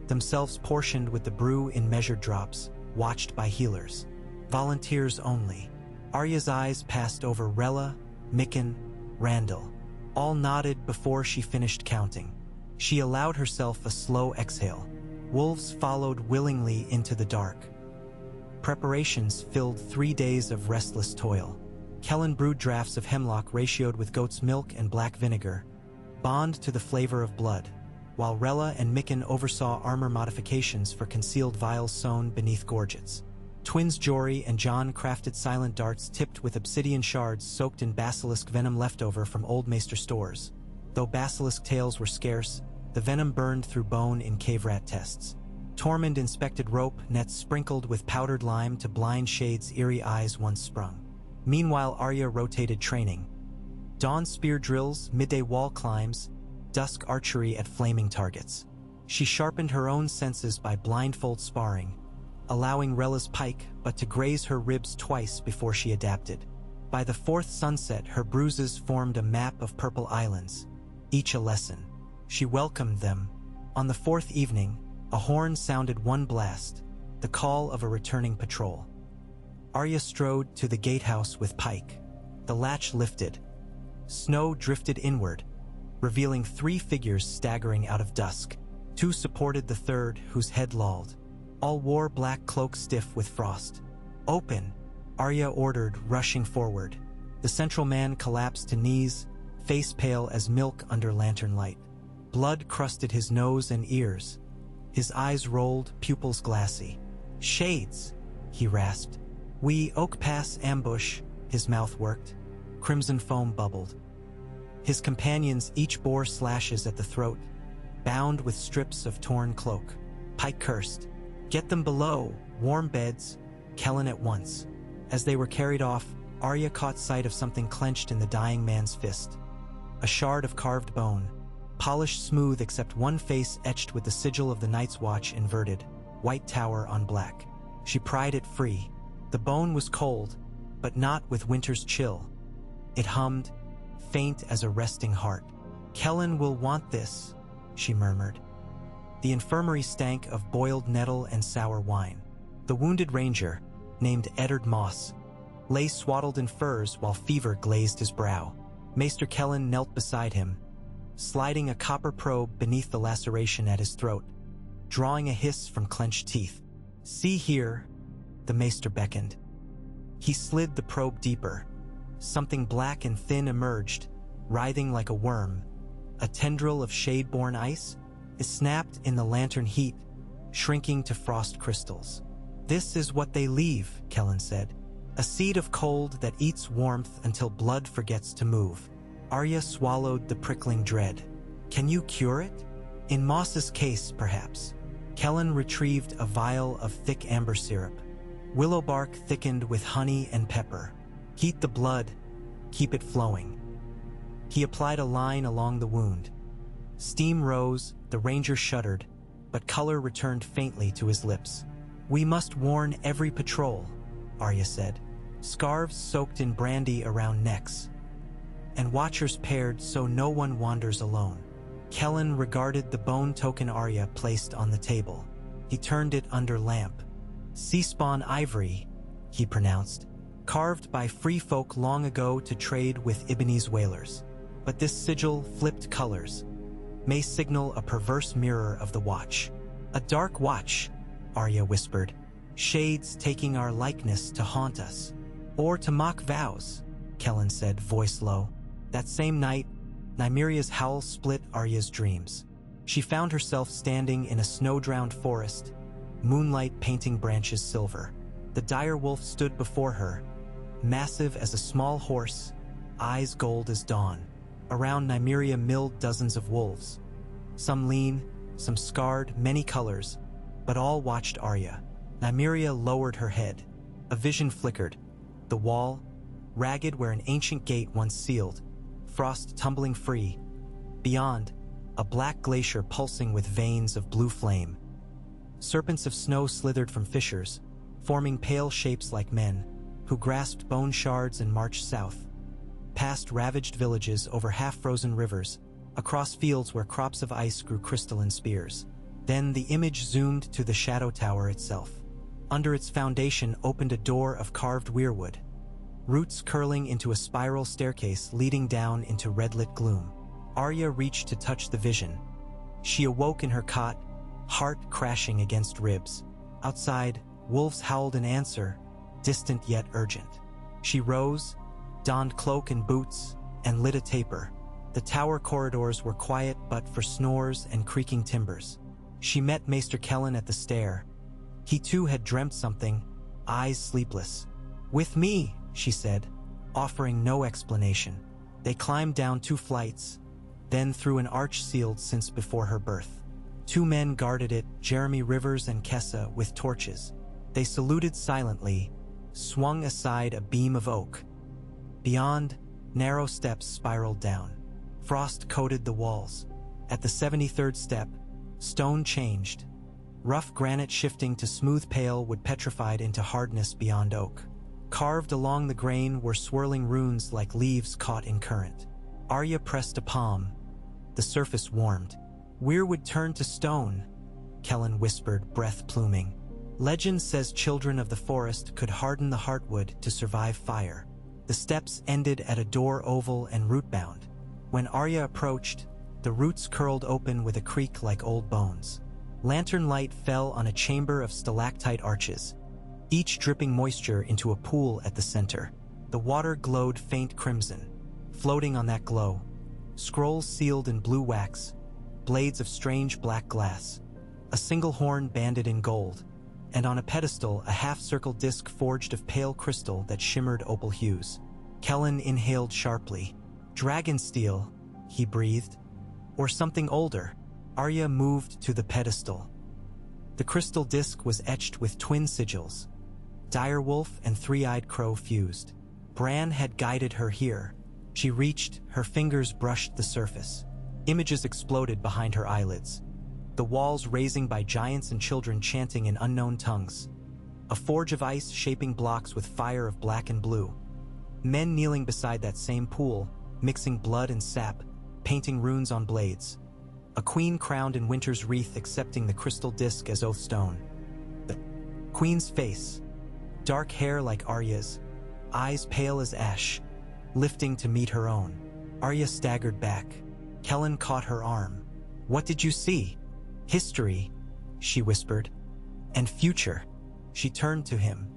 Themselves portioned with the brew in measured drops, watched by healers. Volunteers only." Arya's eyes passed over Rella, Mikken, Randall. All nodded before she finished counting. She allowed herself a slow exhale. Wolves followed willingly into the dark. Preparations filled 3 days of restless toil. Kellen brewed drafts of hemlock ratioed with goat's milk and black vinegar, bond to the flavor of blood, while Rella and Mikken oversaw armor modifications for concealed vials sewn beneath gorgets. Twins Jory and Jon crafted silent darts tipped with obsidian shards soaked in basilisk venom leftover from old Maester stores. Though basilisk tails were scarce, the venom burned through bone in cave rat tests. Tormund inspected rope nets sprinkled with powdered lime to blind Shade's eerie eyes once sprung. Meanwhile, Arya rotated training. Dawn spear drills, midday wall climbs, dusk archery at flaming targets. She sharpened her own senses by blindfold sparring, allowing Rella's pike but to graze her ribs twice before she adapted. By the 4th sunset, her bruises formed a map of purple islands, each a lesson. She welcomed them. On the 4th evening, a horn sounded one blast, the call of a returning patrol. Arya strode to the gatehouse with Pike. The latch lifted. Snow drifted inward, revealing 3 figures staggering out of dusk. 2 supported the 3rd, whose head lolled. All wore black cloaks stiff with frost. "Open," Arya ordered, rushing forward. The central man collapsed to knees, face pale as milk under lantern light. Blood crusted his nose and ears. His eyes rolled, pupils glassy. "Shades," he rasped. "We Oak Pass ambush," his mouth worked. Crimson foam bubbled. His companions each bore slashes at the throat, bound with strips of torn cloak. Pike cursed. "Get them below, warm beds," Kellen at once. As they were carried off, Arya caught sight of something clenched in the dying man's fist. A shard of carved bone, polished smooth except one face etched with the sigil of the Night's Watch inverted, white tower on black. She pried it free. The bone was cold, but not with winter's chill. It hummed, faint as a resting heart. "Kellen will want this," she murmured. The infirmary stank of boiled nettle and sour wine. The wounded ranger, named Eddard Moss, lay swaddled in furs while fever glazed his brow. Maester Kellen knelt beside him, sliding a copper probe beneath the laceration at his throat, drawing a hiss from clenched teeth. "See here," the maester beckoned. He slid the probe deeper. Something black and thin emerged, writhing like a worm. A tendril of shade-borne ice. It snapped in the lantern heat, shrinking to frost crystals. "This is what they leave," Kellen said. "A seed of cold that eats warmth until blood forgets to move." Arya swallowed the prickling dread. "Can you cure it?" "In Moss's case, perhaps." Kellen retrieved a vial of thick amber syrup. Willow bark thickened with honey and pepper. "Heat the blood, keep it flowing." He applied a line along the wound. Steam rose, the ranger shuddered, but color returned faintly to his lips. "We must warn every patrol," Arya said. "Scarves soaked in brandy around necks, and watchers paired so no one wanders alone." Kellen regarded the bone token Arya placed on the table. He turned it under lamp. "Sea-spawn ivory," he pronounced, "carved by free folk long ago to trade with Ibbenese whalers. But this sigil, flipped colors, may signal a perverse mirror of the watch." "A dark watch," Arya whispered. "Shades taking our likeness to haunt us. Or to mock vows," Kellen said, voice low. That same night, Nymeria's howl split Arya's dreams. She found herself standing in a snow-drowned forest, moonlight painting branches silver. The dire wolf stood before her, massive as a small horse, eyes gold as dawn. Around Nymeria milled dozens of wolves. Some lean, some scarred, many colors, but all watched Arya. Nymeria lowered her head. A vision flickered. The wall, ragged where an ancient gate once sealed, frost tumbling free. Beyond, a black glacier pulsing with veins of blue flame. Serpents of snow slithered from fissures, forming pale shapes like men, who grasped bone shards and marched south. Past ravaged villages over half-frozen rivers, across fields where crops of ice grew crystalline spears. Then the image zoomed to the shadow tower itself. Under its foundation opened a door of carved weirwood, roots curling into a spiral staircase leading down into red-lit gloom. Arya reached to touch the vision. She awoke in her cot, heart crashing against ribs. Outside, wolves howled in answer, distant yet urgent. She rose, donned cloak and boots, and lit a taper. The tower corridors were quiet but for snores and creaking timbers. She met Maester Kellen at the stair. He too had dreamt something, eyes sleepless. "With me," she said, offering no explanation. They climbed down 2 flights, then through an arch sealed since before her birth. 2 men guarded it, Jeremy Rivers and Kessa, with torches. They saluted silently, swung aside a beam of oak. Beyond, narrow steps spiraled down. Frost coated the walls. At the 73rd step, stone changed, rough granite shifting to smooth pale wood petrified into hardness beyond oak. Carved along the grain were swirling runes like leaves caught in current. Arya pressed a palm. The surface warmed. "Weirwood turned to stone," Kellen whispered, breath pluming. "Legend says children of the forest could harden the heartwood to survive fire." The steps ended at a door oval and root-bound. When Arya approached, the roots curled open with a creak like old bones. Lantern light fell on a chamber of stalactite arches, each dripping moisture into a pool at the center. The water glowed faint crimson. Floating on that glow, scrolls sealed in blue wax, blades of strange black glass, a single horn banded in gold, and on a pedestal a half-circle disc forged of pale crystal that shimmered opal hues. Kellen inhaled sharply. "Dragon steel," he breathed. "Or something older." Arya moved to the pedestal. The crystal disc was etched with twin sigils. Direwolf and Three-Eyed Crow fused. Bran had guided her here. She reached, her fingers brushed the surface. Images exploded behind her eyelids. The walls raising by giants and children chanting in unknown tongues. a forge of ice shaping blocks with fire of black and blue. Men kneeling beside that same pool, mixing blood and sap, painting runes on blades. A queen crowned in winter's wreath accepting the crystal disc as oath stone. The queen's face, dark hair like Arya's, eyes pale as ash, lifting to meet her own. Arya staggered back. Kellen caught her arm. "What did you see?" "History," she whispered. "And future." She turned to him.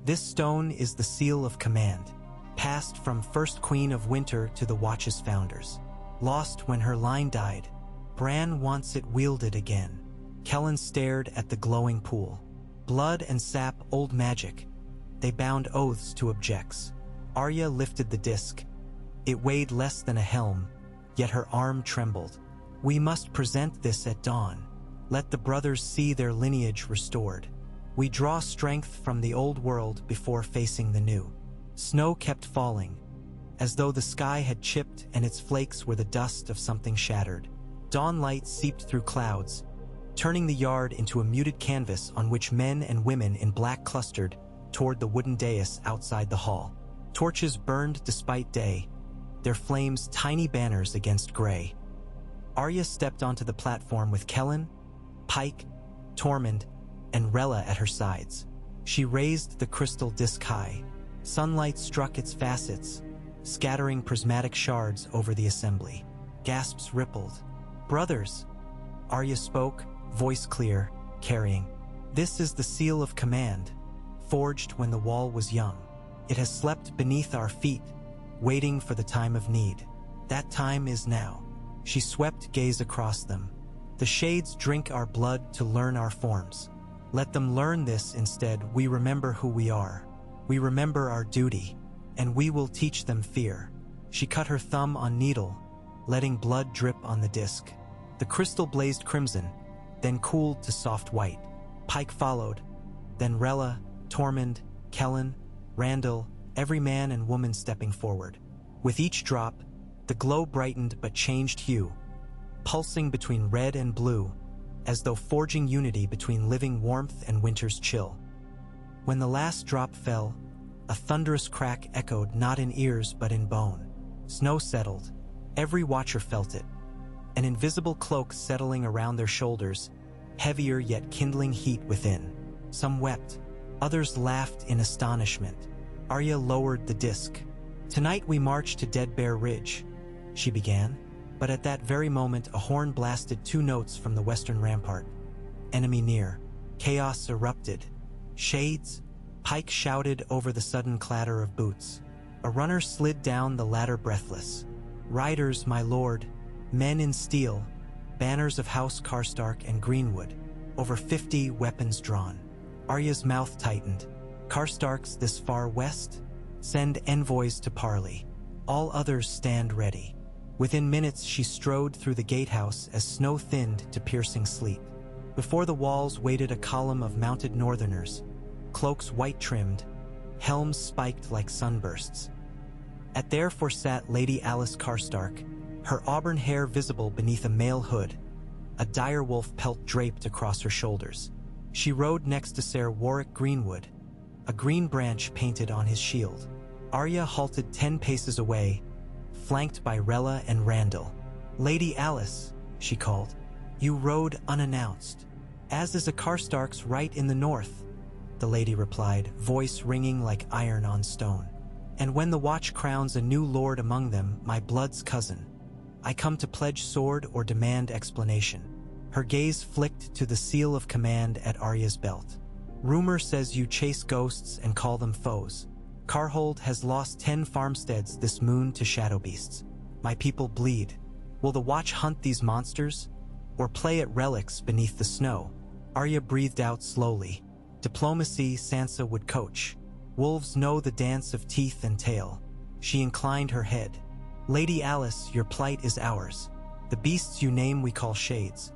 "This stone is the seal of command, passed from first queen of winter to the Watch's founders. Lost when her line died. Bran wants it wielded again." Kellen stared at the glowing pool. Blood and sap, old magic. They bound oaths to objects. Arya lifted the disc. It weighed less than a helm, yet her arm trembled. "We must present this at dawn. Let the brothers see their lineage restored. We draw strength from the old world before facing the new." Snow kept falling, as though the sky had chipped and its flakes were the dust of something shattered. Dawn light seeped through clouds, turning the yard into a muted canvas on which men and women in black clustered toward the wooden dais outside the hall. Torches burned despite day, their flames tiny banners against gray. Arya stepped onto the platform with Kellen, Pike, Tormund, and Rella at her sides. She raised the crystal disc high. Sunlight struck its facets, scattering prismatic shards over the assembly. Gasps rippled. "Brothers," Arya spoke, voice clear, carrying. "This is the seal of command, forged when the wall was young. It has slept beneath our feet, waiting for the time of need. That time is now." She swept gaze across them. "The shades drink our blood to learn our forms. Let them learn this instead. We remember who we are. We remember our duty, and we will teach them fear." She cut her thumb on needle, letting blood drip on the disc. The crystal blazed crimson, then cooled to soft white. Pike followed, then Rella, Tormund, Kellen, Randall, every man and woman stepping forward. With each drop, the glow brightened but changed hue, pulsing between red and blue, as though forging unity between living warmth and winter's chill. When the last drop fell, a thunderous crack echoed not in ears but in bone. Snow settled. Every watcher felt it, an invisible cloak settling around their shoulders, heavier yet kindling heat within. Some wept, others laughed in astonishment. Arya lowered the disc. "Tonight we march to Dead Bear Ridge," she began, but at that very moment a horn blasted 2 notes from the western rampart. Enemy near. Chaos erupted. "Shades!" Pike shouted over the sudden clatter of boots. A runner slid down the ladder breathless. "Riders, my lord, men in steel, banners of House Karstark and Greenwood, over 50 weapons drawn." Arya's mouth tightened. "Karstarks this far west? Send envoys to parley. All others stand ready." Within minutes she strode through the gatehouse as snow thinned to piercing sleet. Before the walls waited a column of mounted northerners, cloaks white-trimmed, helms spiked like sunbursts. At their fore sat Lady Alice Karstark, her auburn hair visible beneath a mail hood, a direwolf pelt draped across her shoulders. She rode next to Sir Warwick Greenwood, a green branch painted on his shield. Arya halted 10 paces away, flanked by Rella and Randall. "Lady Alice," she called, "you rode unannounced." "As is a Karstark's right in the north," the lady replied, voice ringing like iron on stone. "And when the Watch crowns a new lord among them, my blood's cousin, I come to pledge sword or demand explanation." Her gaze flicked to the seal of command at Arya's belt. "Rumor says you chase ghosts and call them foes. Karhold has lost 10 farmsteads this moon to shadow beasts. My people bleed. Will the Watch hunt these monsters, or play at relics beneath the snow?" Arya breathed out slowly. Diplomacy Sansa would coach. Wolves know the dance of teeth and tail. She inclined her head. "Lady Alice, your plight is ours. The beasts you name we call shades.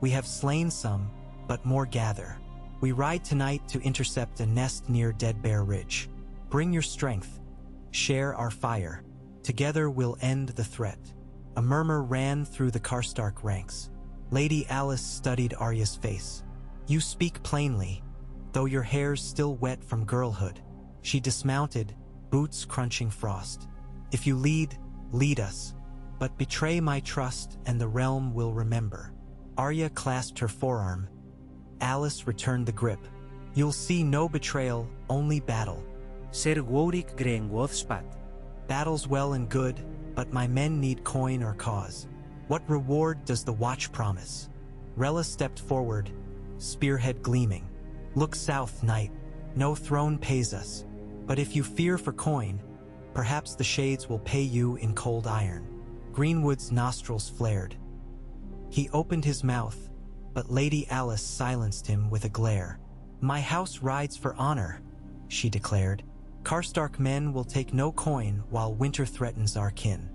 We have slain some, but more gather. We ride tonight to intercept a nest near Dead Bear Ridge. Bring your strength. Share our fire. Together we'll end the threat." A murmur ran through the Karstark ranks. Lady Alice studied Arya's face. "You speak plainly. though your hair's still wet from girlhood. She dismounted, boots crunching frost. If you lead, lead us, but betray my trust and the realm will remember. Arya clasped her forearm. Alice returned the grip. You'll see no betrayal, only battle. Ser Warwick Greenwood spat. Battle's well and good, but my men need coin or cause. What reward does the watch promise? Rella stepped forward, spearhead gleaming. Look south, knight. No throne pays us. But if you fear for coin, perhaps the shades will pay you in cold iron. Greenwood's nostrils flared. He opened his mouth, but Lady Alice silenced him with a glare. My house rides for honor, she declared. Karstark men will take no coin while winter threatens our kin.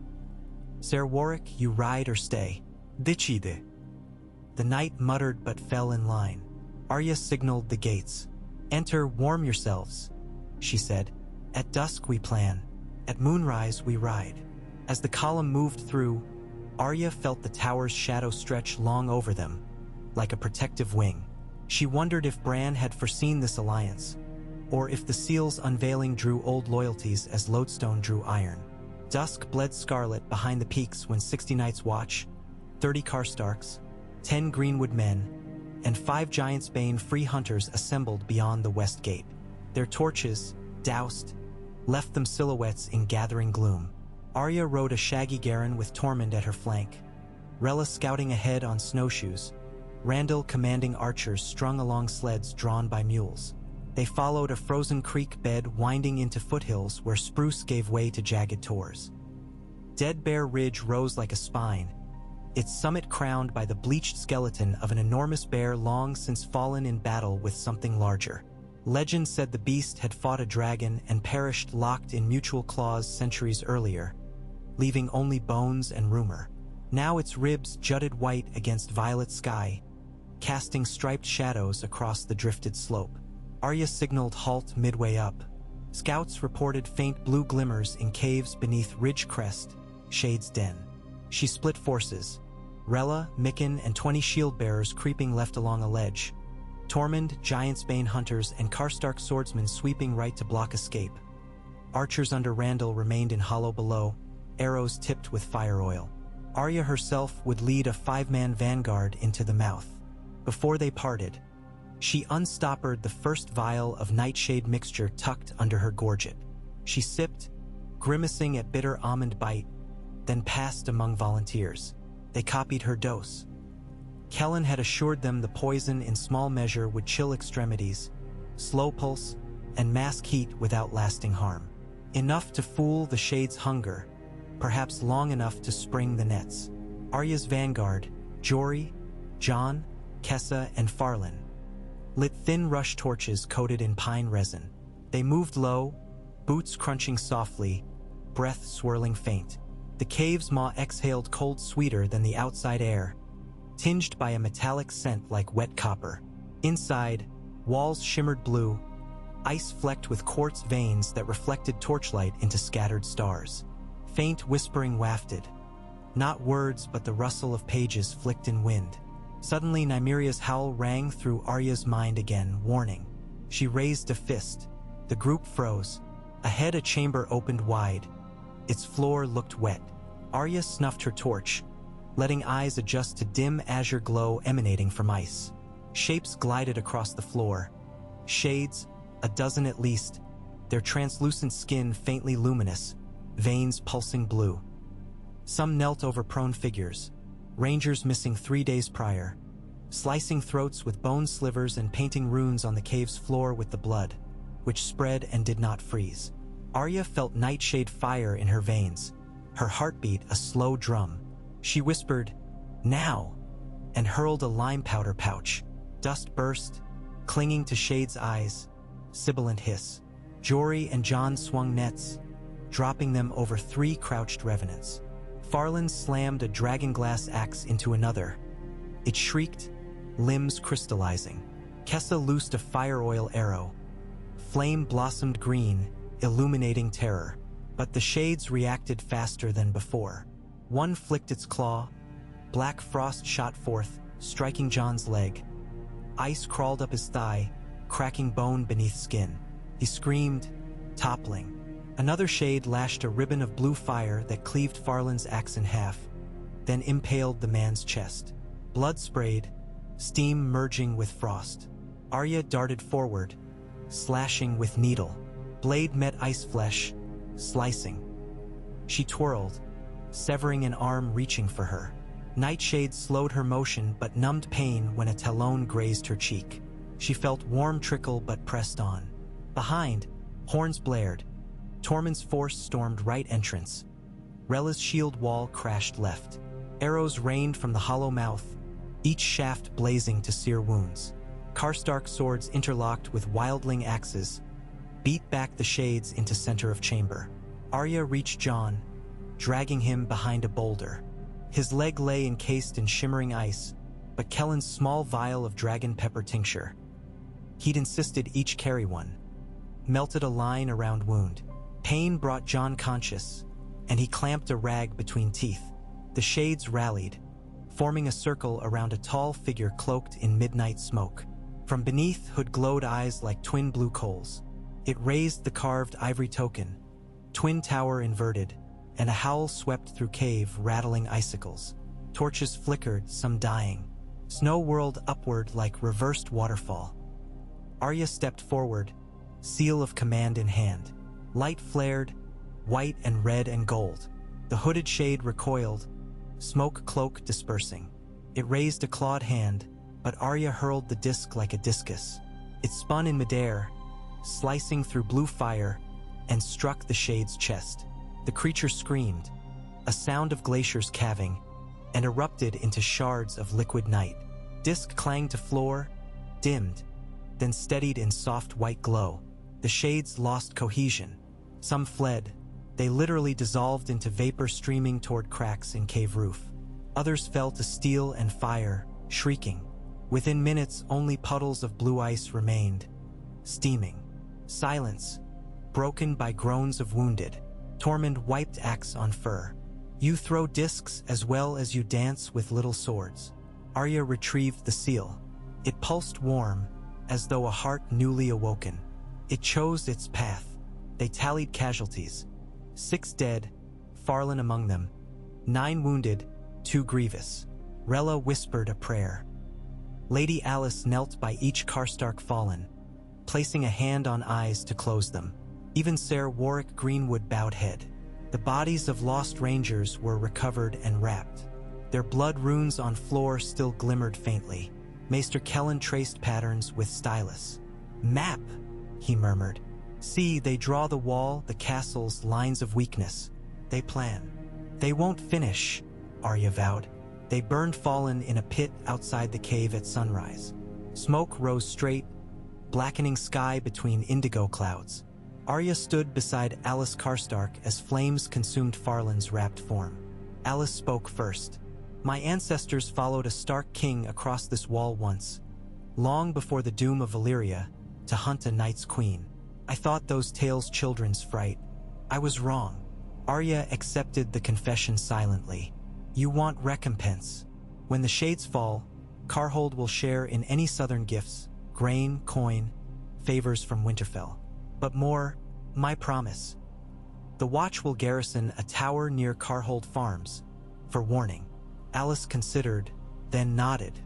Ser Warwick, you ride or stay. Decide. The knight muttered but fell in line. Arya signaled the gates. Enter, warm yourselves, she said. At dusk we plan. At moonrise we ride. As the column moved through, Arya felt the tower's shadow stretch long over them, like a protective wing. She wondered if Bran had foreseen this alliance, or if the seal's unveiling drew old loyalties as lodestone drew iron. Dusk bled scarlet behind the peaks when 60 knights watch, 30 Karstarks, 10 Greenwood men, and 5 Giantsbane free hunters assembled beyond the west gate. Their torches, doused, left them silhouettes in gathering gloom. Arya rode a shaggy Garen with Tormund at her flank, Rella scouting ahead on snowshoes, Randall commanding archers strung along sleds drawn by mules. They followed a frozen creek bed winding into foothills where spruce gave way to jagged tors. Dead Bear Ridge rose like a spine, its summit crowned by the bleached skeleton of an enormous bear long since fallen in battle with something larger. Legend said the beast had fought a dragon and perished locked in mutual claws centuries earlier, leaving only bones and rumor. Now its ribs jutted white against violet sky, casting striped shadows across the drifted slope. Arya signaled halt midway up. Scouts reported faint blue glimmers in caves beneath Ridge Crest, Shade's Den. She split forces, Rella, Mikken, and 20 shield bearers creeping left along a ledge, Tormund, Giantsbane hunters, and Karstark swordsmen sweeping right to block escape. Archers under Randall remained in hollow below, arrows tipped with fire oil. Arya herself would lead a 5-man vanguard into the mouth. Before they parted, she unstoppered the first vial of nightshade mixture tucked under her gorget. She sipped, grimacing at bitter almond bite, then passed among volunteers. They copied her dose. Kellen had assured them the poison in small measure would chill extremities, slow pulse, and mask heat without lasting harm. Enough to fool the Shade's hunger, perhaps long enough to spring the nets. Arya's vanguard, Jory, Jon, Kessa, and Farlan, lit thin rush torches coated in pine resin. They moved low, boots crunching softly, breath swirling faint. The cave's maw exhaled cold sweeter than the outside air, tinged by a metallic scent like wet copper. Inside, walls shimmered blue, ice flecked with quartz veins that reflected torchlight into scattered stars. Faint whispering wafted, not words but the rustle of pages flicked in wind. Suddenly Nymeria's howl rang through Arya's mind again, warning. She raised a fist. The group froze. Ahead a chamber opened wide. Its floor looked wet. Arya snuffed her torch, letting eyes adjust to dim azure glow emanating from ice. Shapes glided across the floor. Shades, a dozen at least, their translucent skin faintly luminous, veins pulsing blue. Some knelt over prone figures, rangers missing 3 days prior, slicing throats with bone slivers and painting runes on the cave's floor with the blood, which spread and did not freeze. Arya felt nightshade fire in her veins, her heartbeat a slow drum. She whispered, "Now!" and hurled a lime powder pouch. Dust burst, clinging to Shade's eyes, sibilant hiss. Jory and Jon swung nets, dropping them over 3 crouched revenants. Farlan slammed a dragonglass axe into another. It shrieked, limbs crystallizing. Kessa loosed a fire oil arrow. Flame blossomed green, illuminating terror. But the Shades reacted faster than before. One flicked its claw. Black frost shot forth, striking Jon's leg. Ice crawled up his thigh, cracking bone beneath skin. He screamed, toppling. Another shade lashed a ribbon of blue fire that cleaved Farland's axe in half, then impaled the man's chest. Blood sprayed, steam merging with frost. Arya darted forward, slashing with needle. Blade met ice flesh, slicing. She twirled, severing an arm reaching for her. Nightshade slowed her motion but numbed pain when a talon grazed her cheek. She felt warm trickle but pressed on. Behind, horns blared. Tormund's force stormed right entrance. Rella's shield wall crashed left. Arrows rained from the hollow mouth, each shaft blazing to sear wounds. Karstark swords interlocked with wildling axes, beat back the shades into center of chamber. Arya reached Jon, dragging him behind a boulder. His leg lay encased in shimmering ice, but Kellen's small vial of dragon pepper tincture. He'd insisted each carry one. Melted a line around wound. Pain brought Jon conscious, and he clamped a rag between teeth. The shades rallied, forming a circle around a tall figure cloaked in midnight smoke. From beneath hood glowed eyes like twin blue coals. It raised the carved ivory token, twin tower inverted, and a howl swept through cave rattling icicles. Torches flickered, some dying. Snow whirled upward like reversed waterfall. Arya stepped forward, seal of command in hand. Light flared, white and red and gold. The hooded shade recoiled, smoke cloak dispersing. It raised a clawed hand, but Arya hurled the disc like a discus. It spun in midair, slicing through blue fire, and struck the shade's chest. The creature screamed, a sound of glaciers calving, and erupted into shards of liquid night. Disc clanged to floor, dimmed, then steadied in soft white glow. The shades lost cohesion. Some fled. They literally dissolved into vapor streaming toward cracks in cave roof. Others fell to steel and fire, shrieking. Within minutes, only puddles of blue ice remained, steaming. Silence, broken by groans of wounded. Tormund wiped axe on fur. You throw discs as well as you dance with little swords. Arya retrieved the seal. It pulsed warm, as though a heart newly awoken. It chose its path. They tallied casualties. 6 dead, Farland among them. 9 wounded, 2 grievous. Rella whispered a prayer. Lady Alice knelt by each Karstark fallen, placing a hand on eyes to close them. Even Ser Warwick Greenwood bowed head. The bodies of lost rangers were recovered and wrapped. Their blood runes on floor still glimmered faintly. Maester Kellen traced patterns with stylus. Map, he murmured. See, they draw the wall, the castle's lines of weakness. They plan. They won't finish, Arya vowed. They burned Fallen in a pit outside the cave at sunrise. Smoke rose straight, blackening sky between indigo clouds. Arya stood beside Alice Karstark as flames consumed Farland's wrapped form. Alice spoke first. My ancestors followed a Stark king across this wall once, long before the doom of Valyria, to hunt a night's queen. I thought those tales children's fright. I was wrong. Arya accepted the confession silently. You want recompense. When the shades fall, Karhold will share in any southern gifts, grain, coin, favors from Winterfell. But more, my promise. The Watch will garrison a tower near Karhold Farms, for warning. Alice considered, then nodded.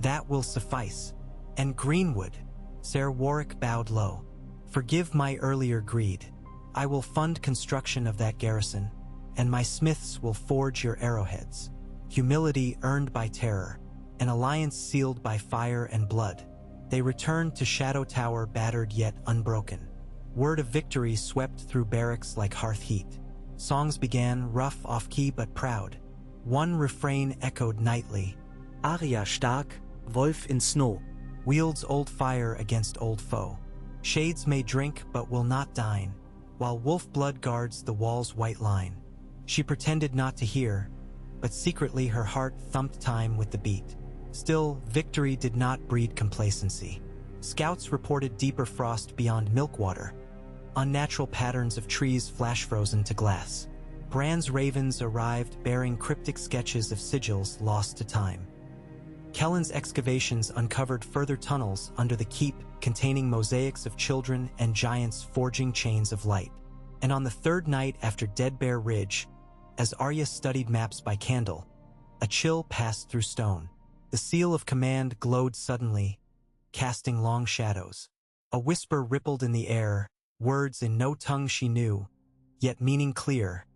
That will suffice. And Greenwood, Ser Warwick bowed low. Forgive my earlier greed. I will fund construction of that garrison, and my smiths will forge your arrowheads. Humility earned by terror, an alliance sealed by fire and blood. They returned to Shadow Tower battered yet unbroken. Word of victory swept through barracks like hearth heat. Songs began, rough, off-key but proud. One refrain echoed nightly. Arya stark, Wolf in Snow. Wields old fire against old foe. Shades may drink but will not dine, while wolf blood guards the wall's white line. She pretended not to hear, but secretly her heart thumped time with the beat. Still, victory did not breed complacency. Scouts reported deeper frost beyond Milkwater. Unnatural patterns of trees flash-frozen to glass. Bran's ravens arrived bearing cryptic sketches of sigils lost to time. Kellen's excavations uncovered further tunnels under the keep containing mosaics of children and giants forging chains of light. And on the third night after Dead Bear Ridge, as Arya studied maps by candle, a chill passed through stone. The seal of command glowed suddenly, casting long shadows. A whisper rippled in the air, words in no tongue she knew, yet meaning clear.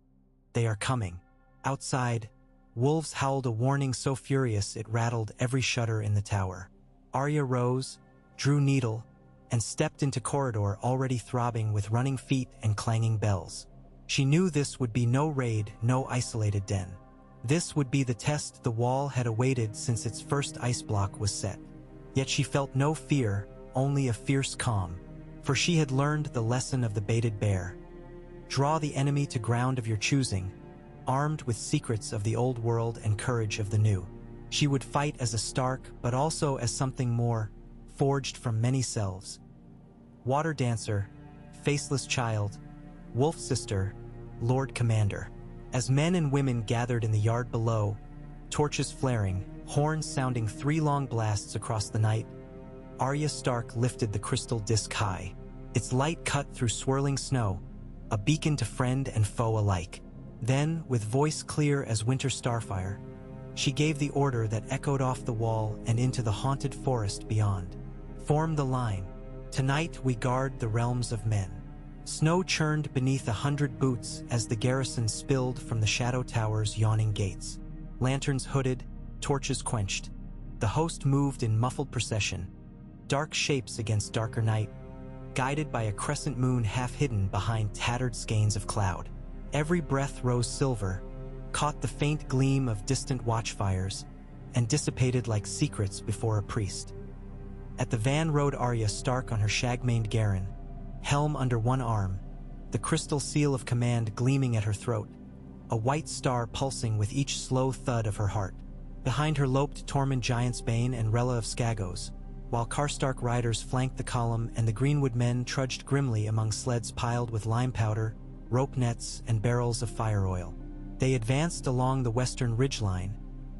They are coming. Outside, wolves howled a warning so furious it rattled every shutter in the tower. Arya rose, drew needle, and stepped into corridor already throbbing with running feet and clanging bells. She knew this would be no raid, no isolated den. This would be the test the wall had awaited since its first ice block was set. Yet she felt no fear, only a fierce calm, for she had learned the lesson of the baited bear. Draw the enemy to ground of your choosing, armed with secrets of the old world and courage of the new. She would fight as a Stark, but also as something more, forged from many selves. Water dancer, faceless child, wolf sister, Lord Commander. As men and women gathered in the yard below, torches flaring, horns sounding 3 long blasts across the night, Arya Stark lifted the crystal disc high. Its light cut through swirling snow, a beacon to friend and foe alike. Then, with voice clear as winter starfire, she gave the order that echoed off the wall and into the haunted forest beyond. Form the line. Tonight we guard the realms of men. Snow churned beneath 100 boots as the garrison spilled from the shadow tower's yawning gates. Lanterns hooded, torches quenched. The host moved in muffled procession, dark shapes against darker night, guided by a crescent moon half hidden behind tattered skeins of cloud. Every breath rose silver, caught the faint gleam of distant watchfires, and dissipated like secrets before a priest. At the van rode Arya Stark on her shag-maned Garen, helm under one arm, the crystal seal of command gleaming at her throat, a white star pulsing with each slow thud of her heart. Behind her loped Tormund Giantsbane and Rella of Skagos, while Karstark riders flanked the column and the Greenwood men trudged grimly among sleds piled with lime powder, rope nets, and barrels of fire oil. They advanced along the western ridgeline,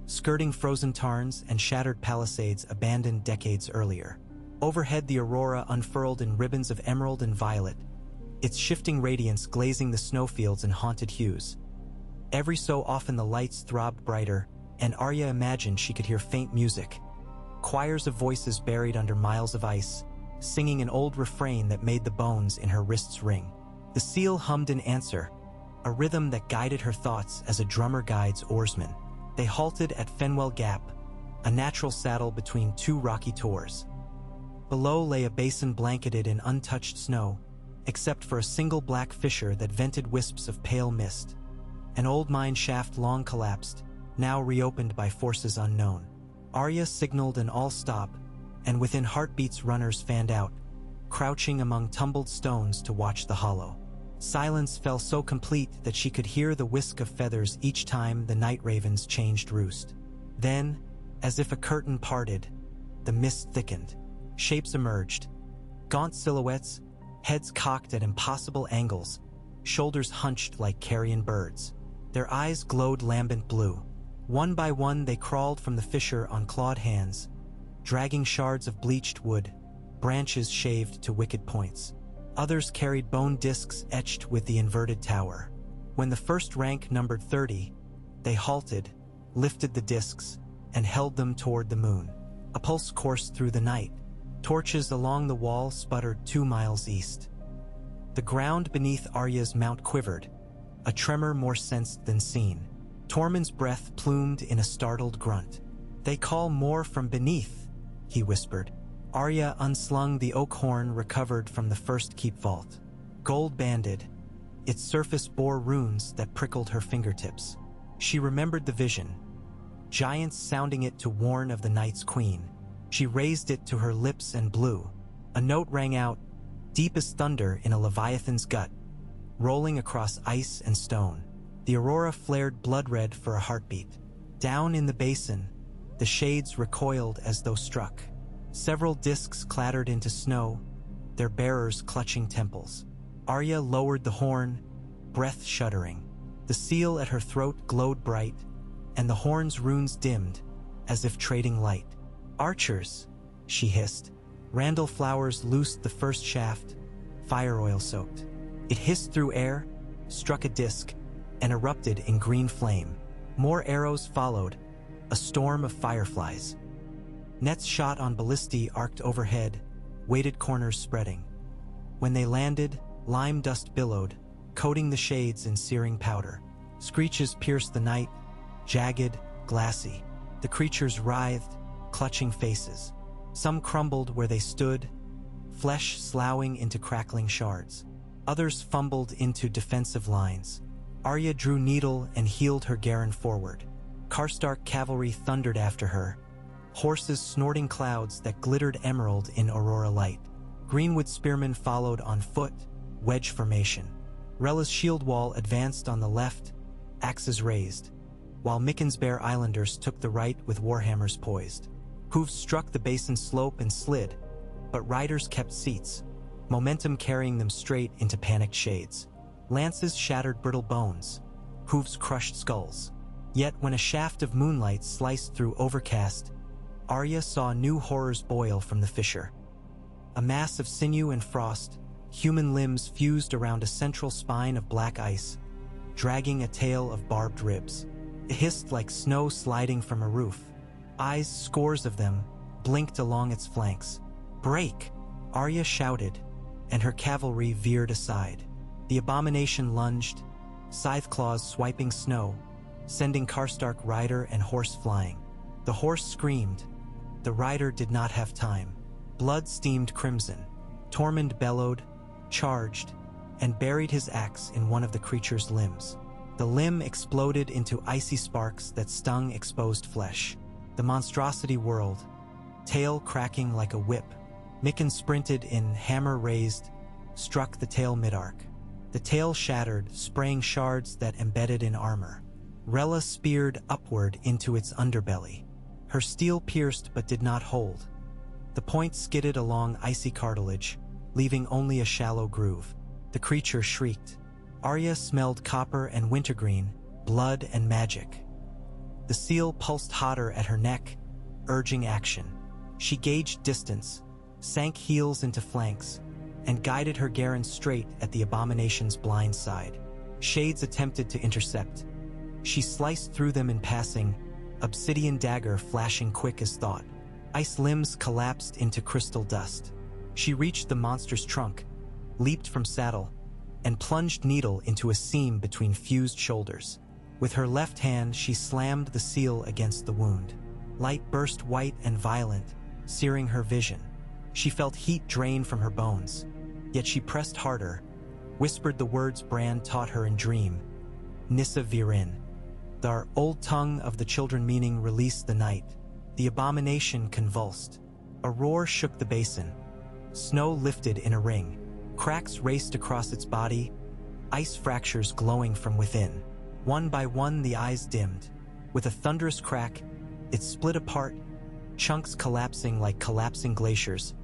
skirting frozen tarns and shattered palisades abandoned decades earlier. Overhead, the aurora unfurled in ribbons of emerald and violet, its shifting radiance glazing the snowfields in haunted hues. Every so often the lights throbbed brighter, and Arya imagined she could hear faint music, choirs of voices buried under miles of ice, singing an old refrain that made the bones in her wrists ring. The seal hummed in answer, a rhythm that guided her thoughts as a drummer guides oarsmen. They halted at Fenwell Gap, a natural saddle between 2 rocky tors. Below lay a basin blanketed in untouched snow, except for a single black fissure that vented wisps of pale mist. An old mine shaft long collapsed, now reopened by forces unknown. Arya signaled an all-stop, and within heartbeats runners fanned out, crouching among tumbled stones to watch the hollow. Silence fell so complete that she could hear the whisk of feathers each time the night ravens changed roost. Then, as if a curtain parted, the mist thickened. Shapes emerged, gaunt silhouettes, heads cocked at impossible angles, shoulders hunched like carrion birds. Their eyes glowed lambent blue. One by one they crawled from the fissure on clawed hands, dragging shards of bleached wood, branches shaved to wicked points. Others carried bone discs etched with the inverted tower. When the first rank numbered 30, they halted, lifted the discs, and held them toward the moon. A pulse coursed through the night. Torches along the wall sputtered 2 miles east. The ground beneath Arya's mount quivered, a tremor more sensed than seen. Tormund's breath plumed in a startled grunt. "They call more from beneath," he whispered. Arya unslung the oak horn recovered from the first keep vault. Gold-banded, its surface bore runes that prickled her fingertips. She remembered the vision, giants sounding it to warn of the night's queen. She raised it to her lips and blew. A note rang out, deep as thunder in a leviathan's gut, rolling across ice and stone. The aurora flared blood-red for a heartbeat. Down in the basin, the shades recoiled as though struck. Several discs clattered into snow, their bearers clutching temples. Arya lowered the horn, breath shuddering. The seal at her throat glowed bright, and the horn's runes dimmed, as if trading light. "Archers," she hissed. Randall Flowers loosed the first shaft, fire oil soaked. It hissed through air, struck a disc, and erupted in green flame. More arrows followed, a storm of fireflies. Nets shot on ballistae arced overhead, weighted corners spreading. When they landed, lime dust billowed, coating the shades in searing powder. Screeches pierced the night, jagged, glassy. The creatures writhed, clutching faces. Some crumbled where they stood, flesh sloughing into crackling shards. Others fumbled into defensive lines. Arya drew needle and heeled her Garen forward. Karstark cavalry thundered after her, horses snorting clouds that glittered emerald in aurora light. Greenwood spearmen followed on foot, wedge formation. Rella's shield wall advanced on the left, axes raised, while Mickensbear Islanders took the right with warhammers poised. Hooves struck the basin slope and slid, but riders kept seats, momentum carrying them straight into panicked shades. Lances shattered brittle bones, hooves crushed skulls. Yet when a shaft of moonlight sliced through overcast, Arya saw new horrors boil from the fissure. A mass of sinew and frost, human limbs fused around a central spine of black ice, dragging a tail of barbed ribs. It hissed like snow sliding from a roof. Eyes, scores of them, blinked along its flanks. "Break!" Arya shouted, and her cavalry veered aside. The abomination lunged, scythe claws swiping snow, sending Karstark rider and horse flying. The horse screamed. The rider did not have time. Blood steamed crimson. Tormund bellowed, charged, and buried his axe in one of the creature's limbs. The limb exploded into icy sparks that stung exposed flesh. The monstrosity whirled, tail cracking like a whip. Mikken sprinted in, hammer raised, struck the tail mid-arc. The tail shattered, spraying shards that embedded in armor. Rella speared upward into its underbelly. Her steel pierced but did not hold. The point skidded along icy cartilage, leaving only a shallow groove. The creature shrieked. Arya smelled copper and wintergreen, blood and magic. The seal pulsed hotter at her neck, urging action. She gauged distance, sank heels into flanks, and guided her Garen straight at the abomination's blind side. Shades attempted to intercept. She sliced through them in passing, obsidian dagger flashing quick as thought. Ice limbs collapsed into crystal dust. She reached the monster's trunk, leaped from saddle, and plunged needle into a seam between fused shoulders. With her left hand, she slammed the seal against the wound. Light burst white and violent, searing her vision. She felt heat drain from her bones. Yet she pressed harder, whispered the words Bran taught her in dream. Nissa Virin. The old tongue of the children meaning released the night. The abomination convulsed. A roar shook the basin. Snow lifted in a ring. Cracks raced across its body, ice fractures glowing from within. One by one the eyes dimmed. With a thunderous crack, it split apart, chunks collapsing like collapsing glaciers,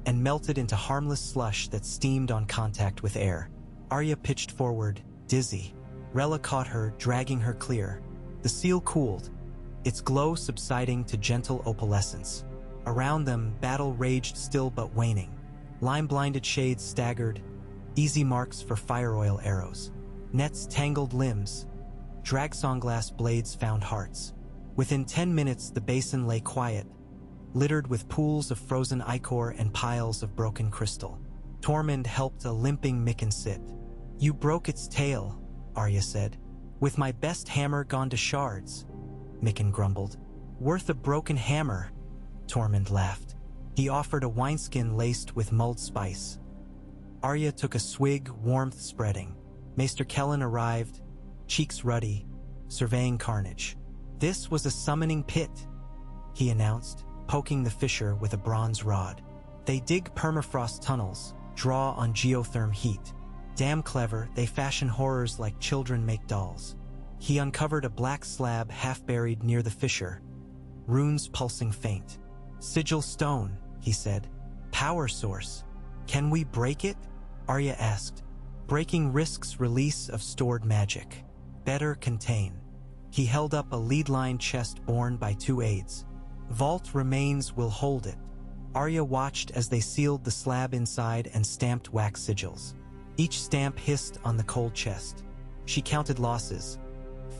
and melted into harmless slush that steamed on contact with air. Arya pitched forward, dizzy. Rella caught her, dragging her clear. The seal cooled, its glow subsiding to gentle opalescence. Around them, battle raged still but waning. Lime-blinded shades staggered, easy marks for fire oil arrows. Nets tangled limbs. Dragsonglass blades found hearts. Within 10 minutes, the basin lay quiet, littered with pools of frozen ichor and piles of broken crystal. Tormund helped a limping Mikken sit. "You broke its tail," Arya said. "With my best hammer gone to shards," Mikken grumbled. "Worth a broken hammer," Tormund laughed. He offered a wineskin laced with mulled spice. Arya took a swig, warmth spreading. Maester Kellen arrived, cheeks ruddy, surveying carnage. "This was a summoning pit," he announced, poking the fissure with a bronze rod. "They dig permafrost tunnels, draw on geotherm heat. Damn clever, they fashion horrors like children make dolls." He uncovered a black slab half-buried near the fissure, runes pulsing faint. "Sigil stone," he said. "Power source. Can we break it?" Arya asked. "Breaking risks release of stored magic. Better contain." He held up a lead-lined chest borne by two aides. Vault remains will hold it. Arya watched as they sealed the slab inside and stamped wax sigils. Each stamp hissed on the cold chest. She counted losses.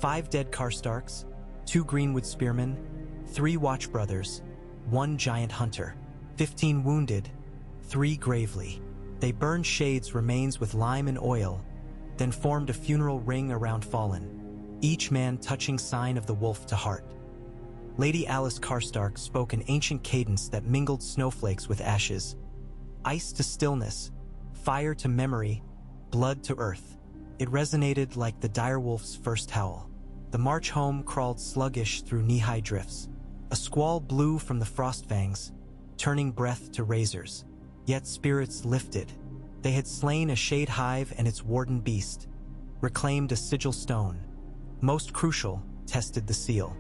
5 dead Karstarks, 2 Greenwood spearmen, 3 Watch brothers, 1 giant hunter, 15 wounded, 3 gravely. They burned Shade's remains with lime and oil, then formed a funeral ring around fallen, each man touching sign of the wolf to heart. Lady Alice Karstark spoke an ancient cadence that mingled snowflakes with ashes. Ice to stillness, fire to memory, blood to earth. It resonated like the direwolf's first howl. The march home crawled sluggish through knee-high drifts. A squall blew from the frostfangs, turning breath to razors. Yet spirits lifted. They had slain a shade hive and its warden beast, reclaimed a sigil stone. Most crucial, tested the seal.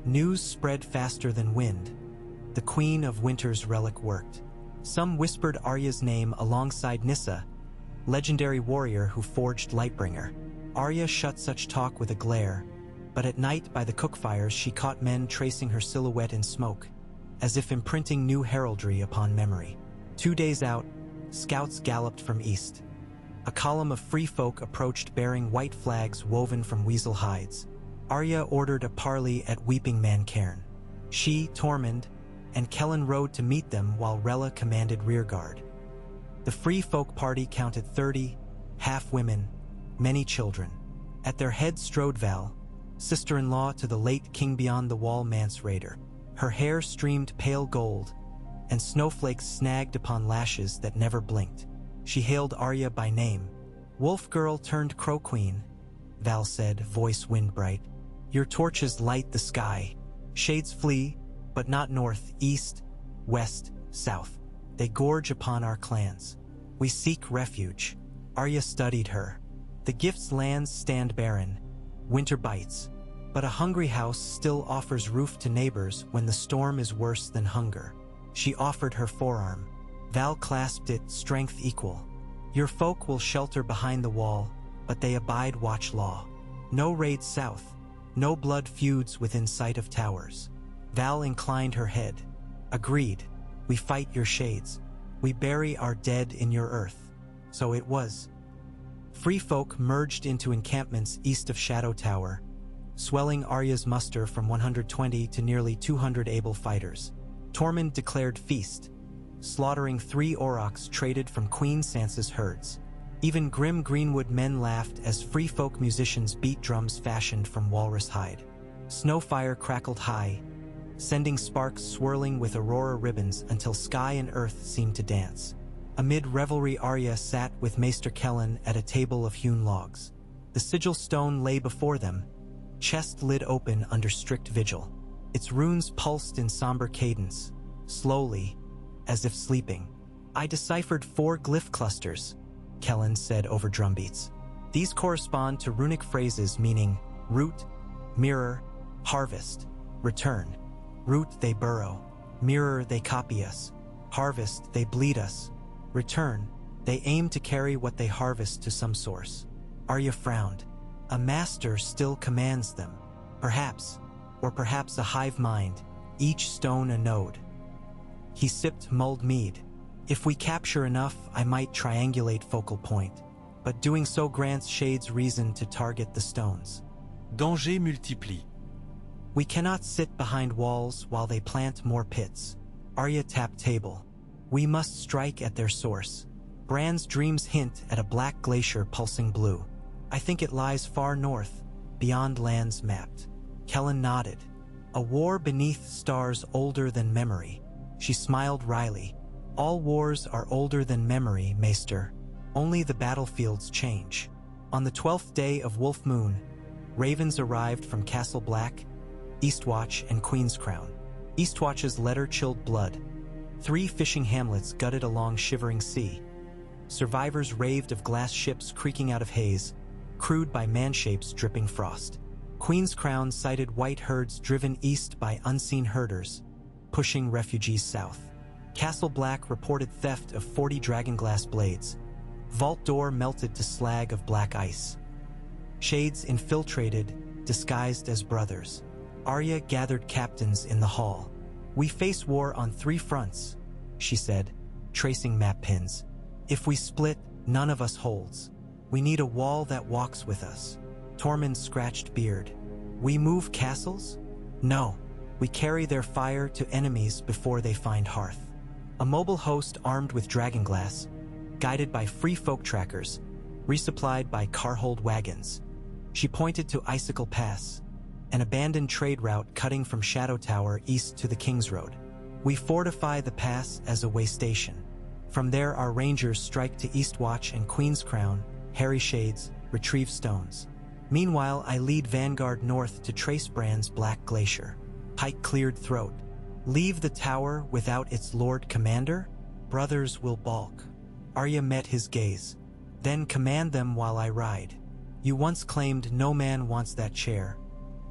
News spread faster than wind. The Queen of Winter's relic worked. Some whispered Arya's name alongside Nyssa, legendary warrior who forged Lightbringer. Arya shut such talk with a glare, but at night by the cook fires she caught men tracing her silhouette in smoke, as if imprinting new heraldry upon memory. 2 days out, scouts galloped from east. A column of free folk approached bearing white flags woven from weasel hides. Arya ordered a parley at Weeping Man Cairn. She, Tormund, and Kellen rode to meet them while Rella commanded rearguard. The free folk party counted 30, half women, many children. At their head strode Val, sister-in-law to the late King Beyond the Wall Mance Raider. Her hair streamed pale gold, and snowflakes snagged upon lashes that never blinked. She hailed Arya by name. "Wolf girl turned crow queen," Val said, voice wind-bright. "Your torches light the sky. Shades flee, but not north, east, west, south. They gorge upon our clans. We seek refuge." Arya studied her. The gift's lands stand barren. Winter bites. But a hungry house still offers roof to neighbors when the storm is worse than hunger. She offered her forearm. Val clasped it, strength equal. "Your folk will shelter behind the wall, but they abide watch law. No raids south. No blood feuds within sight of towers." Val inclined her head. "Agreed. We fight your shades. We bury our dead in your earth." So it was. Free folk merged into encampments east of Shadow Tower, swelling Arya's muster from 120 to nearly 200 able fighters. Tormund declared feast, slaughtering 3 aurochs traded from Queen Sansa's herds. Even grim Greenwood men laughed as free folk musicians beat drums fashioned from walrus hide. Snowfire crackled high, sending sparks swirling with aurora ribbons until sky and earth seemed to dance. Amid revelry, Arya sat with Maester Kellen at a table of hewn logs. The sigil stone lay before them, chest lid open under strict vigil. Its runes pulsed in somber cadence, slowly, as if sleeping. "I deciphered 4 glyph clusters," Kellen said over drumbeats. "These correspond to runic phrases meaning root, mirror, harvest, return. Root, they burrow. Mirror, they copy us. Harvest, they bleed us. Return, they aim to carry what they harvest to some source." Arya frowned. A master still commands them. Perhaps, or perhaps a hive mind, each stone a node. He sipped mulled mead. "If we capture enough, I might triangulate focal point. But doing so grants shades reason to target the stones." Danger multiplie. "We cannot sit behind walls while they plant more pits." Arya tapped table. "We must strike at their source." Bran's dreams hint at a black glacier pulsing blue. "I think it lies far north, beyond lands mapped." Kellen nodded. "A war beneath stars older than memory." She smiled wryly. "All wars are older than memory, Maester. Only the battlefields change." On the 12th day of Wolf Moon, ravens arrived from Castle Black, Eastwatch, and Queen's Crown. Eastwatch's letter chilled blood. 3 fishing hamlets gutted along shivering sea. Survivors raved of glass ships creaking out of haze, crewed by man-shapes dripping frost. Queen's Crown cited white herds driven east by unseen herders, pushing refugees south. Castle Black reported theft of 40 dragonglass blades. Vault door melted to slag of black ice. Shades infiltrated, disguised as brothers. Arya gathered captains in the hall. We face war on 3 fronts, she said, tracing map pins. If we split, none of us holds. We need a wall that walks with us. Tormund's scratched beard. We move castles? No. We carry their fire to enemies before they find hearth. A mobile host armed with dragonglass, guided by free folk trackers, resupplied by carhold wagons. She pointed to Icicle Pass, an abandoned trade route cutting from Shadow Tower east to the King's Road. We fortify the pass as a way station. From there our rangers strike to Eastwatch and Queen's Crown, harry shades, retrieve stones. Meanwhile, I lead Vanguard north to trace Brand's Black Glacier. Pike cleared throat. Leave the tower without its Lord Commander? Brothers will balk. Arya met his gaze. Then command them while I ride. You once claimed no man wants that chair.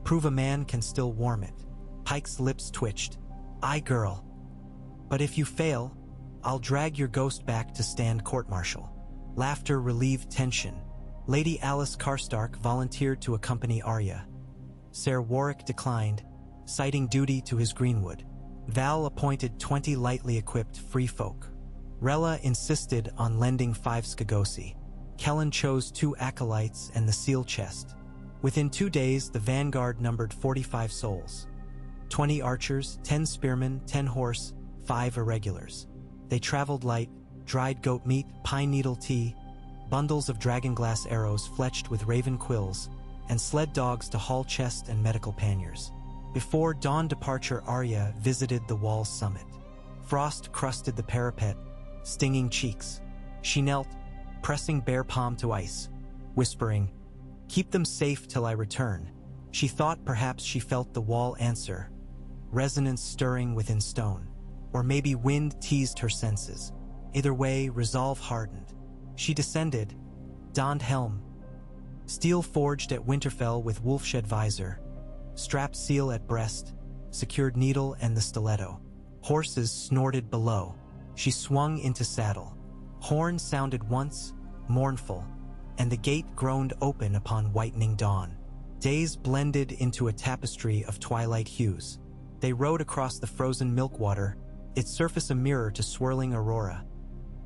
Prove a man can still warm it. Pike's lips twitched. Aye, girl. But if you fail, I'll drag your ghost back to stand court-martial. Laughter relieved tension. Lady Alice Karstark volunteered to accompany Arya. Ser Warwick declined, citing duty to his greenwood. Val appointed 20 lightly equipped free folk. Rella insisted on lending 5 Skagosi. Kellen chose 2 acolytes and the seal chest. Within 2 days, the vanguard numbered 45 souls. 20 archers, 10 spearmen, 10 horse, 5 irregulars. They traveled light, dried goat meat, pine needle tea, bundles of dragonglass arrows fletched with raven quills, and sled dogs to haul chest and medical panniers. Before dawn departure, Arya visited the wall's summit. Frost crusted the parapet, stinging cheeks. She knelt, pressing bare palm to ice, whispering, "Keep them safe till I return." She thought perhaps she felt the wall answer, resonance stirring within stone. Or maybe wind teased her senses. Either way, resolve hardened. She descended, donned helm, steel forged at Winterfell with wolfshed visor, strapped seal at breast, secured needle and the stiletto. Horses snorted below. She swung into saddle. Horn sounded once, mournful, and the gate groaned open upon whitening dawn. Days blended into a tapestry of twilight hues. They rode across the frozen milkwater, its surface a mirror to swirling aurora.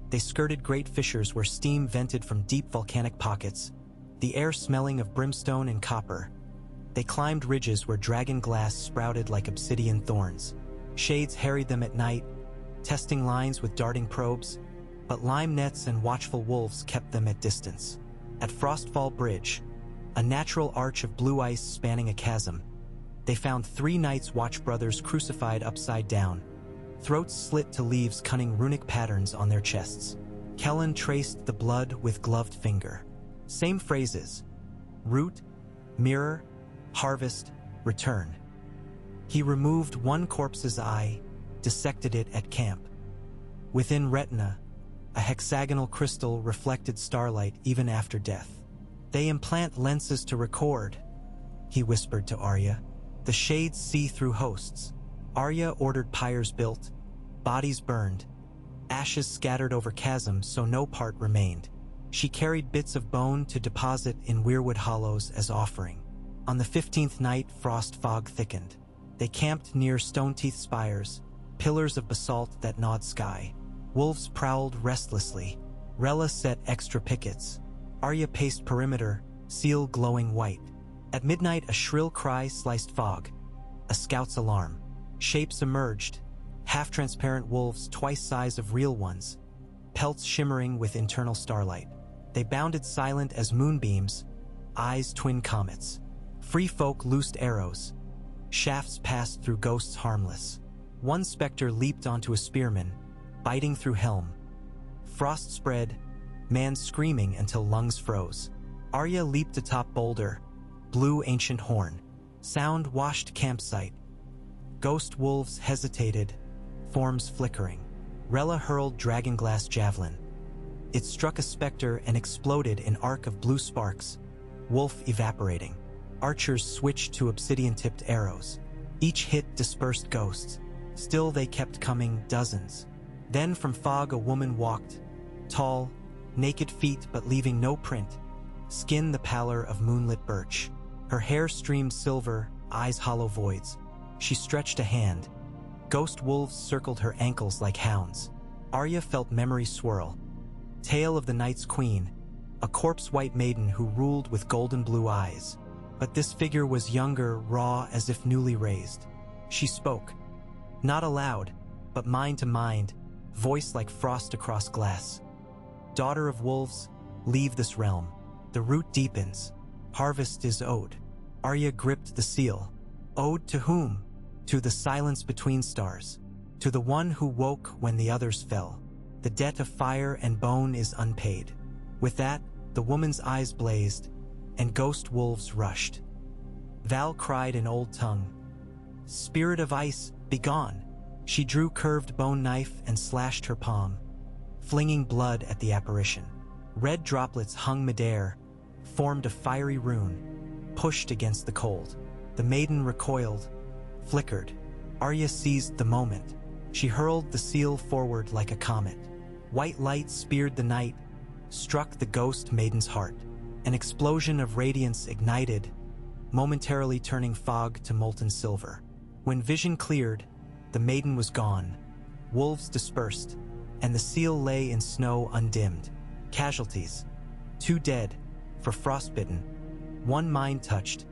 They skirted great fissures where steam vented from deep volcanic pockets, the air smelling of brimstone and copper. They climbed ridges where dragon glass sprouted like obsidian thorns. Shades harried them at night, testing lines with darting probes, but lime nets and watchful wolves kept them at distance. At Frostfall Bridge, a natural arch of blue ice spanning a chasm, they found 3 Night's Watch brothers crucified upside down, throats slit to leave cunning runic patterns on their chests. Kellen traced the blood with gloved finger. Same phrases: root, mirror, harvest, return. He removed one corpse's eye, dissected it at camp. Within retina, a hexagonal crystal reflected starlight even after death. They implant lenses to record, he whispered to Arya. The shades see through hosts. Arya ordered pyres built, bodies burned, ashes scattered over chasms so no part remained. She carried bits of bone to deposit in weirwood hollows as offering. On the 15th night, frost fog thickened. They camped near stone-teeth spires, pillars of basalt that gnawed sky. Wolves prowled restlessly. Rella set extra pickets. Arya paced perimeter, seal glowing white. At midnight, a shrill cry sliced fog. A scout's alarm. Shapes emerged, half-transparent wolves twice size of real ones, pelts shimmering with internal starlight. They bounded silent as moonbeams, eyes twin comets. Free folk loosed arrows. Shafts passed through ghosts harmless. One specter leaped onto a spearman, biting through helm. Frost spread, man screaming until lungs froze. Arya leaped atop boulder, blew ancient horn. Sound washed campsite. Ghost wolves hesitated, forms flickering. Rella hurled dragonglass javelin. It struck a specter and exploded in arc of blue sparks, wolf evaporating. Archers switched to obsidian-tipped arrows. Each hit dispersed ghosts. Still they kept coming, dozens. Then from fog a woman walked, tall, naked feet but leaving no print, skin the pallor of moonlit birch. Her hair streamed silver, eyes hollow voids. She stretched a hand. Ghost wolves circled her ankles like hounds. Arya felt memory swirl. Tale of the Night's Queen, a corpse-white maiden who ruled with golden blue eyes. But this figure was younger, raw, as if newly raised. She spoke. Not aloud, but mind to mind, voice like frost across glass. Daughter of wolves, leave this realm. The root deepens. Harvest is owed. Arya gripped the seal. Owed to whom? To the silence between stars. To the one who woke when the others fell. The debt of fire and bone is unpaid. With that, the woman's eyes blazed, and ghost wolves rushed. Val cried in old tongue. Spirit of ice, begone! She drew curved bone knife and slashed her palm, flinging blood at the apparition. Red droplets hung midair, formed a fiery rune, pushed against the cold. The maiden recoiled, flickered. Arya seized the moment. She hurled the seal forward like a comet. White light speared the night, struck the ghost maiden's heart. An explosion of radiance ignited, momentarily turning fog to molten silver. When vision cleared, the maiden was gone. Wolves dispersed, and the seal lay in snow undimmed. Casualties. 2 dead, for frostbitten. 1 mind-touched,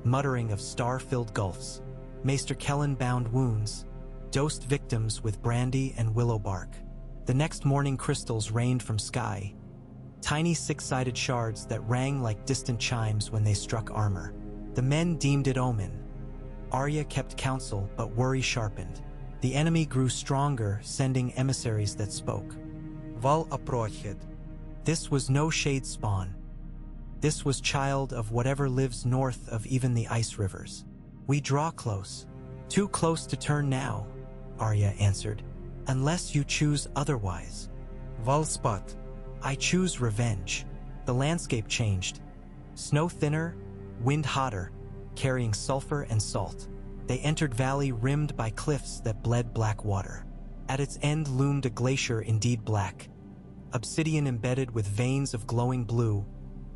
muttering of star-filled gulfs. Maester Kellen bound wounds, dosed victims with brandy and willow bark. The next morning crystals rained from sky, tiny 6-sided shards that rang like distant chimes when they struck armor. The men deemed it omen. Arya kept counsel, but worry sharpened. The enemy grew stronger, sending emissaries that spoke. Val approached. This was no shade spawn. This was child of whatever lives north of even the ice rivers. We draw close. Too close to turn now, Arya answered. Unless you choose otherwise. Val spot. I choose revenge. The landscape changed. Snow thinner, wind hotter, carrying sulfur and salt. They entered valley rimmed by cliffs that bled black water. At its end loomed a glacier indeed black, obsidian embedded with veins of glowing blue,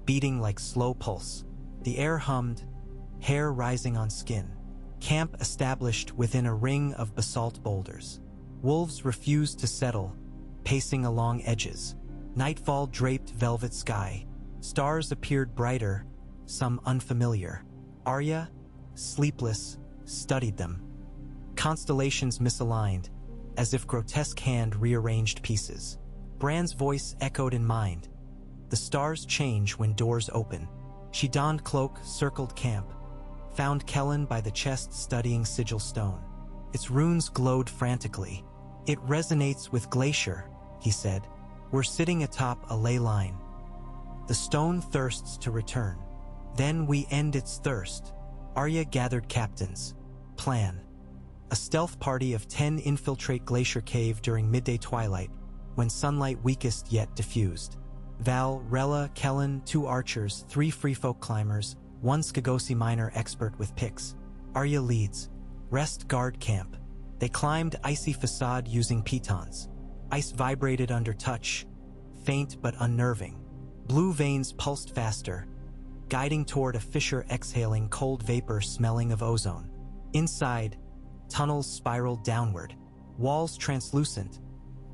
beating like slow pulse. The air hummed, hair rising on skin. Camp established within a ring of basalt boulders. Wolves refused to settle, pacing along edges. Nightfall draped velvet sky. Stars appeared brighter, some unfamiliar. Arya, sleepless, studied them. Constellations misaligned, as if grotesque hand rearranged pieces. Bran's voice echoed in mind. The stars change when doors open. She donned cloak, circled camp, found Kellen by the chest studying sigil stone. Its runes glowed frantically. It resonates with glacier, he said. We're sitting atop a ley line. The stone thirsts to return. Then we end its thirst. Arya gathered captains. Plan. A stealth party of 10 infiltrate Glacier Cave during midday twilight, when sunlight weakest yet diffused. Val, Rella, Kellen, 2 archers, 3 freefolk climbers, 1 Skagosi miner expert with picks. Arya leads. Rest guard camp. They climbed icy facade using pitons. Ice vibrated under touch, faint but unnerving. Blue veins pulsed faster, guiding toward a fissure exhaling cold vapor smelling of ozone. Inside, tunnels spiraled downward, walls translucent,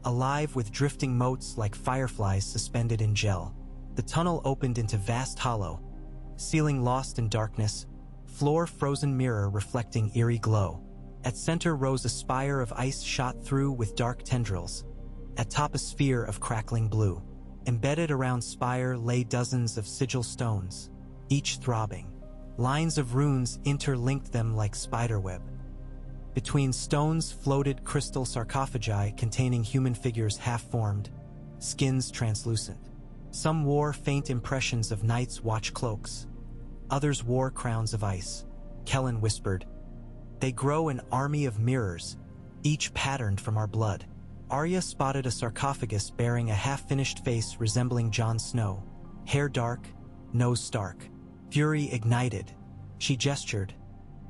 alive with drifting motes like fireflies suspended in gel. The tunnel opened into vast hollow, ceiling lost in darkness, floor frozen mirror reflecting eerie glow. At center rose a spire of ice shot through with dark tendrils. Atop a sphere of crackling blue. Embedded around spire lay dozens of sigil stones, each throbbing. Lines of runes interlinked them like spiderweb. Between stones floated crystal sarcophagi containing human figures half-formed, skins translucent. Some wore faint impressions of Night's Watch cloaks. Others wore crowns of ice. Kellen whispered, "They grow an army of mirrors, each patterned from our blood." Arya spotted a sarcophagus bearing a half-finished face resembling Jon Snow. Hair dark, nose stark. Fury ignited. She gestured.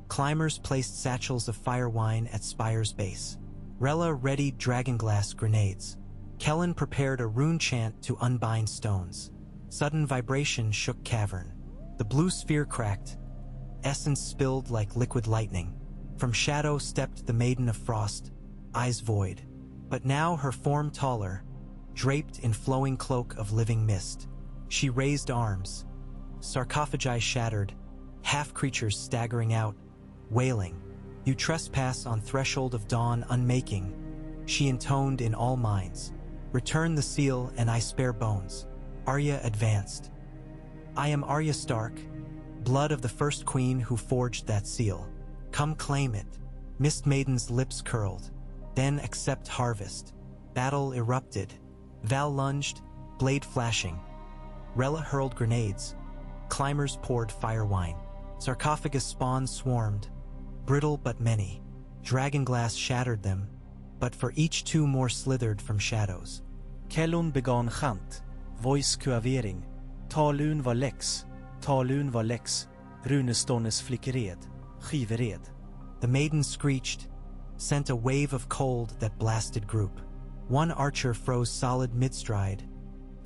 Climbers placed satchels of fire wine at spire's base. Rella readied dragonglass grenades. Kellen prepared a rune chant to unbind stones. Sudden vibration shook cavern. The blue sphere cracked. Essence spilled like liquid lightning. From shadow stepped the Maiden of Frost, eyes void. But now her form taller, draped in flowing cloak of living mist. She raised arms, sarcophagi shattered, half-creatures staggering out, wailing. You trespass on threshold of dawn unmaking, she intoned in all minds. Return the seal and I spare bones. Arya advanced. I am Arya Stark, blood of the first queen who forged that seal. Come claim it. Mist Maiden's lips curled. Then accept harvest. Battle erupted. Val lunged, blade flashing. Rella hurled grenades. Climbers poured fire wine. Sarcophagus spawns swarmed, brittle but many. Dragonglass shattered them, but for each two more slithered from shadows. Kellon began chant, voice kuavering. Talun var läx, runestånnes flickered, skivered. The maiden screeched, sent a wave of cold that blasted group. One archer froze solid mid-stride,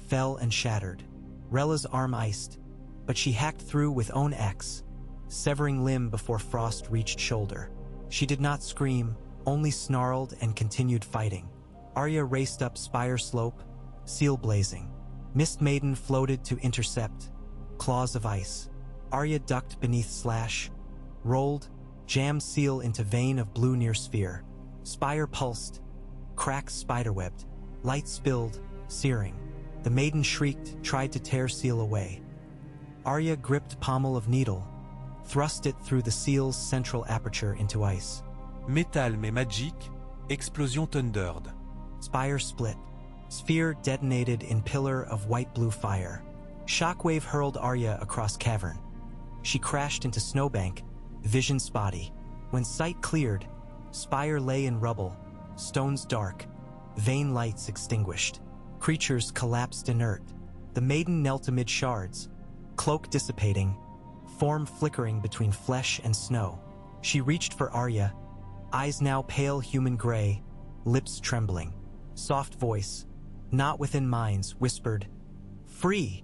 fell and shattered. Rella's arm iced, but she hacked through with own axe, severing limb before frost reached shoulder. She did not scream, only snarled and continued fighting. Arya raced up spire slope, seal blazing. Mist Maiden floated to intercept, claws of ice. Arya ducked beneath slash, rolled, jammed seal into vein of blue near sphere. Spire pulsed, cracks spiderwebbed, light spilled, searing. The maiden shrieked, tried to tear seal away. Arya gripped pommel of needle, thrust it through the seal's central aperture into ice. Métal mais magique, explosion thundered. Spire split. Sphere detonated in pillar of white-blue fire. Shockwave hurled Arya across cavern. She crashed into snowbank, vision spotty. When sight cleared, spire lay in rubble, stones dark, vein lights extinguished. Creatures collapsed inert. The maiden knelt amid shards, cloak dissipating, form flickering between flesh and snow. She reached for Arya, eyes now pale human gray, lips trembling. Soft voice, not within minds, whispered, "Free!"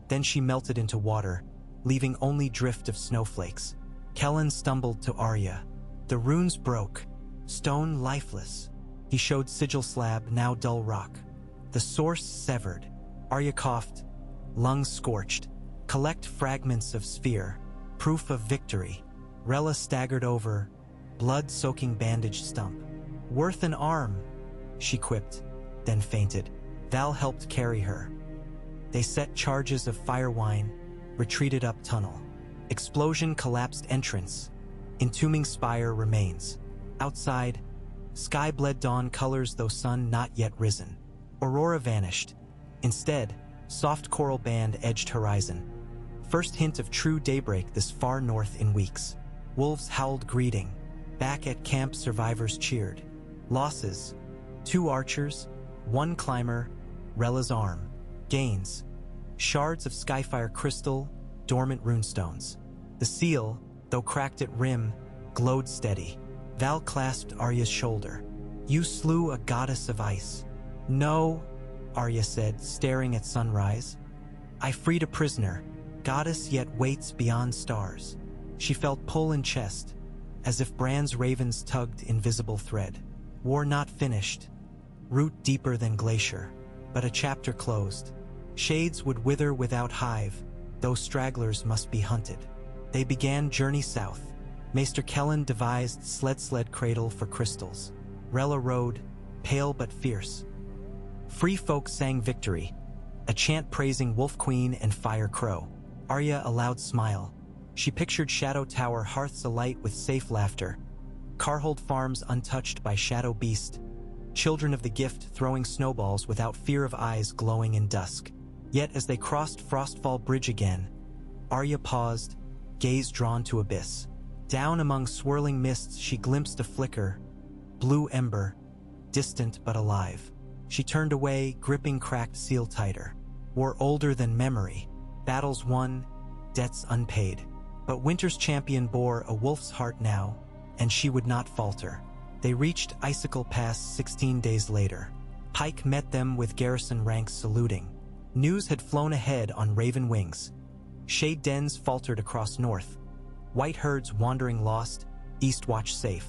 Then she melted into water, leaving only drift of snowflakes. Kellen stumbled to Arya. The runes broke, stone lifeless. He showed sigil slab, now dull rock. The source severed. Arya coughed, lungs scorched. Collect fragments of sphere, proof of victory. Rella staggered over, blood-soaking bandaged stump. Worth an arm, she quipped, then fainted. Val helped carry her. They set charges of fire wine, retreated up tunnel. Explosion collapsed entrance. Entombing spire remains. Outside, sky bled dawn colors though sun not yet risen. Aurora vanished. Instead, soft coral band edged horizon. First hint of true daybreak this far north in weeks. Wolves howled greeting. Back at camp survivors cheered. Losses: 2 archers, 1 climber, Rella's arm. Gains: shards of skyfire crystal, dormant runestones. The seal, though cracked at rim, glowed steady. Val clasped Arya's shoulder. You slew a goddess of ice. No, Arya said, staring at sunrise. I freed a prisoner, goddess yet waits beyond stars. She felt pull in chest, as if Bran's ravens tugged invisible thread. War not finished, root deeper than glacier, but a chapter closed. Shades would wither without hive, though stragglers must be hunted. They began journey south. Maester Kellen devised sled cradle for crystals. Rella rode, pale but fierce. Free folk sang victory, a chant praising Wolf Queen and Fire Crow. Arya a loud smile. She pictured Shadow Tower hearths alight with safe laughter, Carhold farms untouched by Shadow Beast, children of the gift throwing snowballs without fear of eyes glowing in dusk. Yet as they crossed Frostfall Bridge again, Arya paused, gaze drawn to abyss. Down among swirling mists she glimpsed a flicker, blue ember, distant but alive. She turned away, gripping cracked seal tighter. War older than memory, battles won, debts unpaid. But Winter's champion bore a wolf's heart now, and she would not falter. They reached Icicle Pass 16 days later. Pike met them with garrison ranks saluting. News had flown ahead on raven wings. Shade dens faltered across north. White herds wandering lost, East watch safe.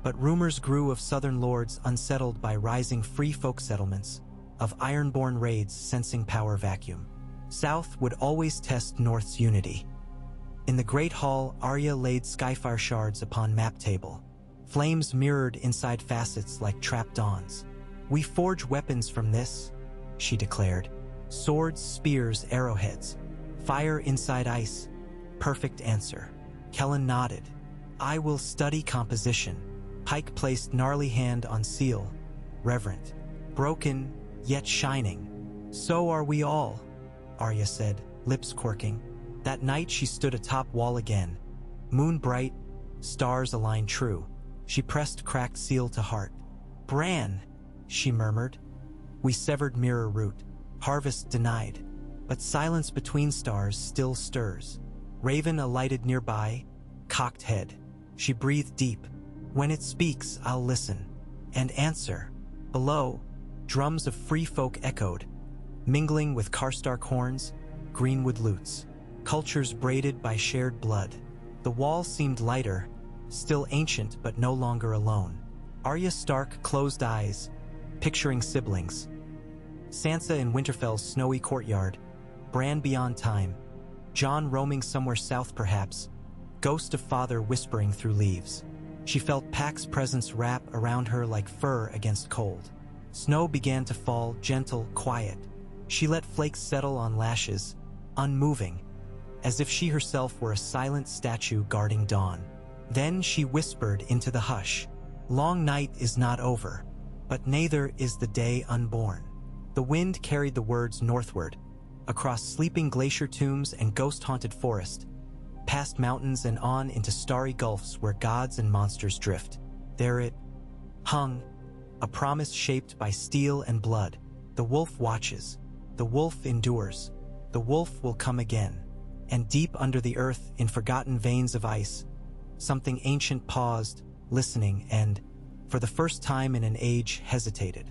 But rumors grew of southern lords unsettled by rising free folk settlements, of ironborn raids sensing power vacuum. South would always test North's unity. In the great hall, Arya laid skyfire shards upon map table. Flames mirrored inside facets like trapped dawns. "We forge weapons from this," she declared. "Swords, spears, arrowheads. Fire inside ice. Perfect answer." Kellen nodded. "I will study composition." Pike placed gnarly hand on seal. Reverent. "Broken, yet shining." "So are we all," Arya said, lips quirking. That night she stood atop wall again. Moon bright, stars aligned true. She pressed cracked seal to heart. "Bran," she murmured. "We severed mirror root. Harvest denied. But silence between stars still stirs." Raven alighted nearby, cocked head. She breathed deep. "When it speaks, I'll listen. And answer." Below, drums of free folk echoed, mingling with Karstark horns, greenwood lutes. Cultures braided by shared blood. The wall seemed lighter, still ancient but no longer alone. Arya Stark closed eyes, picturing siblings. Sansa in Winterfell's snowy courtyard, Bran beyond time, Jon roaming somewhere south perhaps, ghost of father whispering through leaves. She felt Pax's presence wrap around her like fur against cold. Snow began to fall, gentle, quiet. She let flakes settle on lashes, unmoving, as if she herself were a silent statue guarding dawn. Then she whispered into the hush, "Long night is not over, but neither is the day unborn." The wind carried the words northward, across sleeping glacier tombs and ghost-haunted forest, past mountains and on into starry gulfs where gods and monsters drift. There it hung, a promise shaped by steel and blood. The wolf watches, the wolf endures, the wolf will come again. And deep under the earth, in forgotten veins of ice, something ancient paused, listening, and, for the first time in an age, hesitated.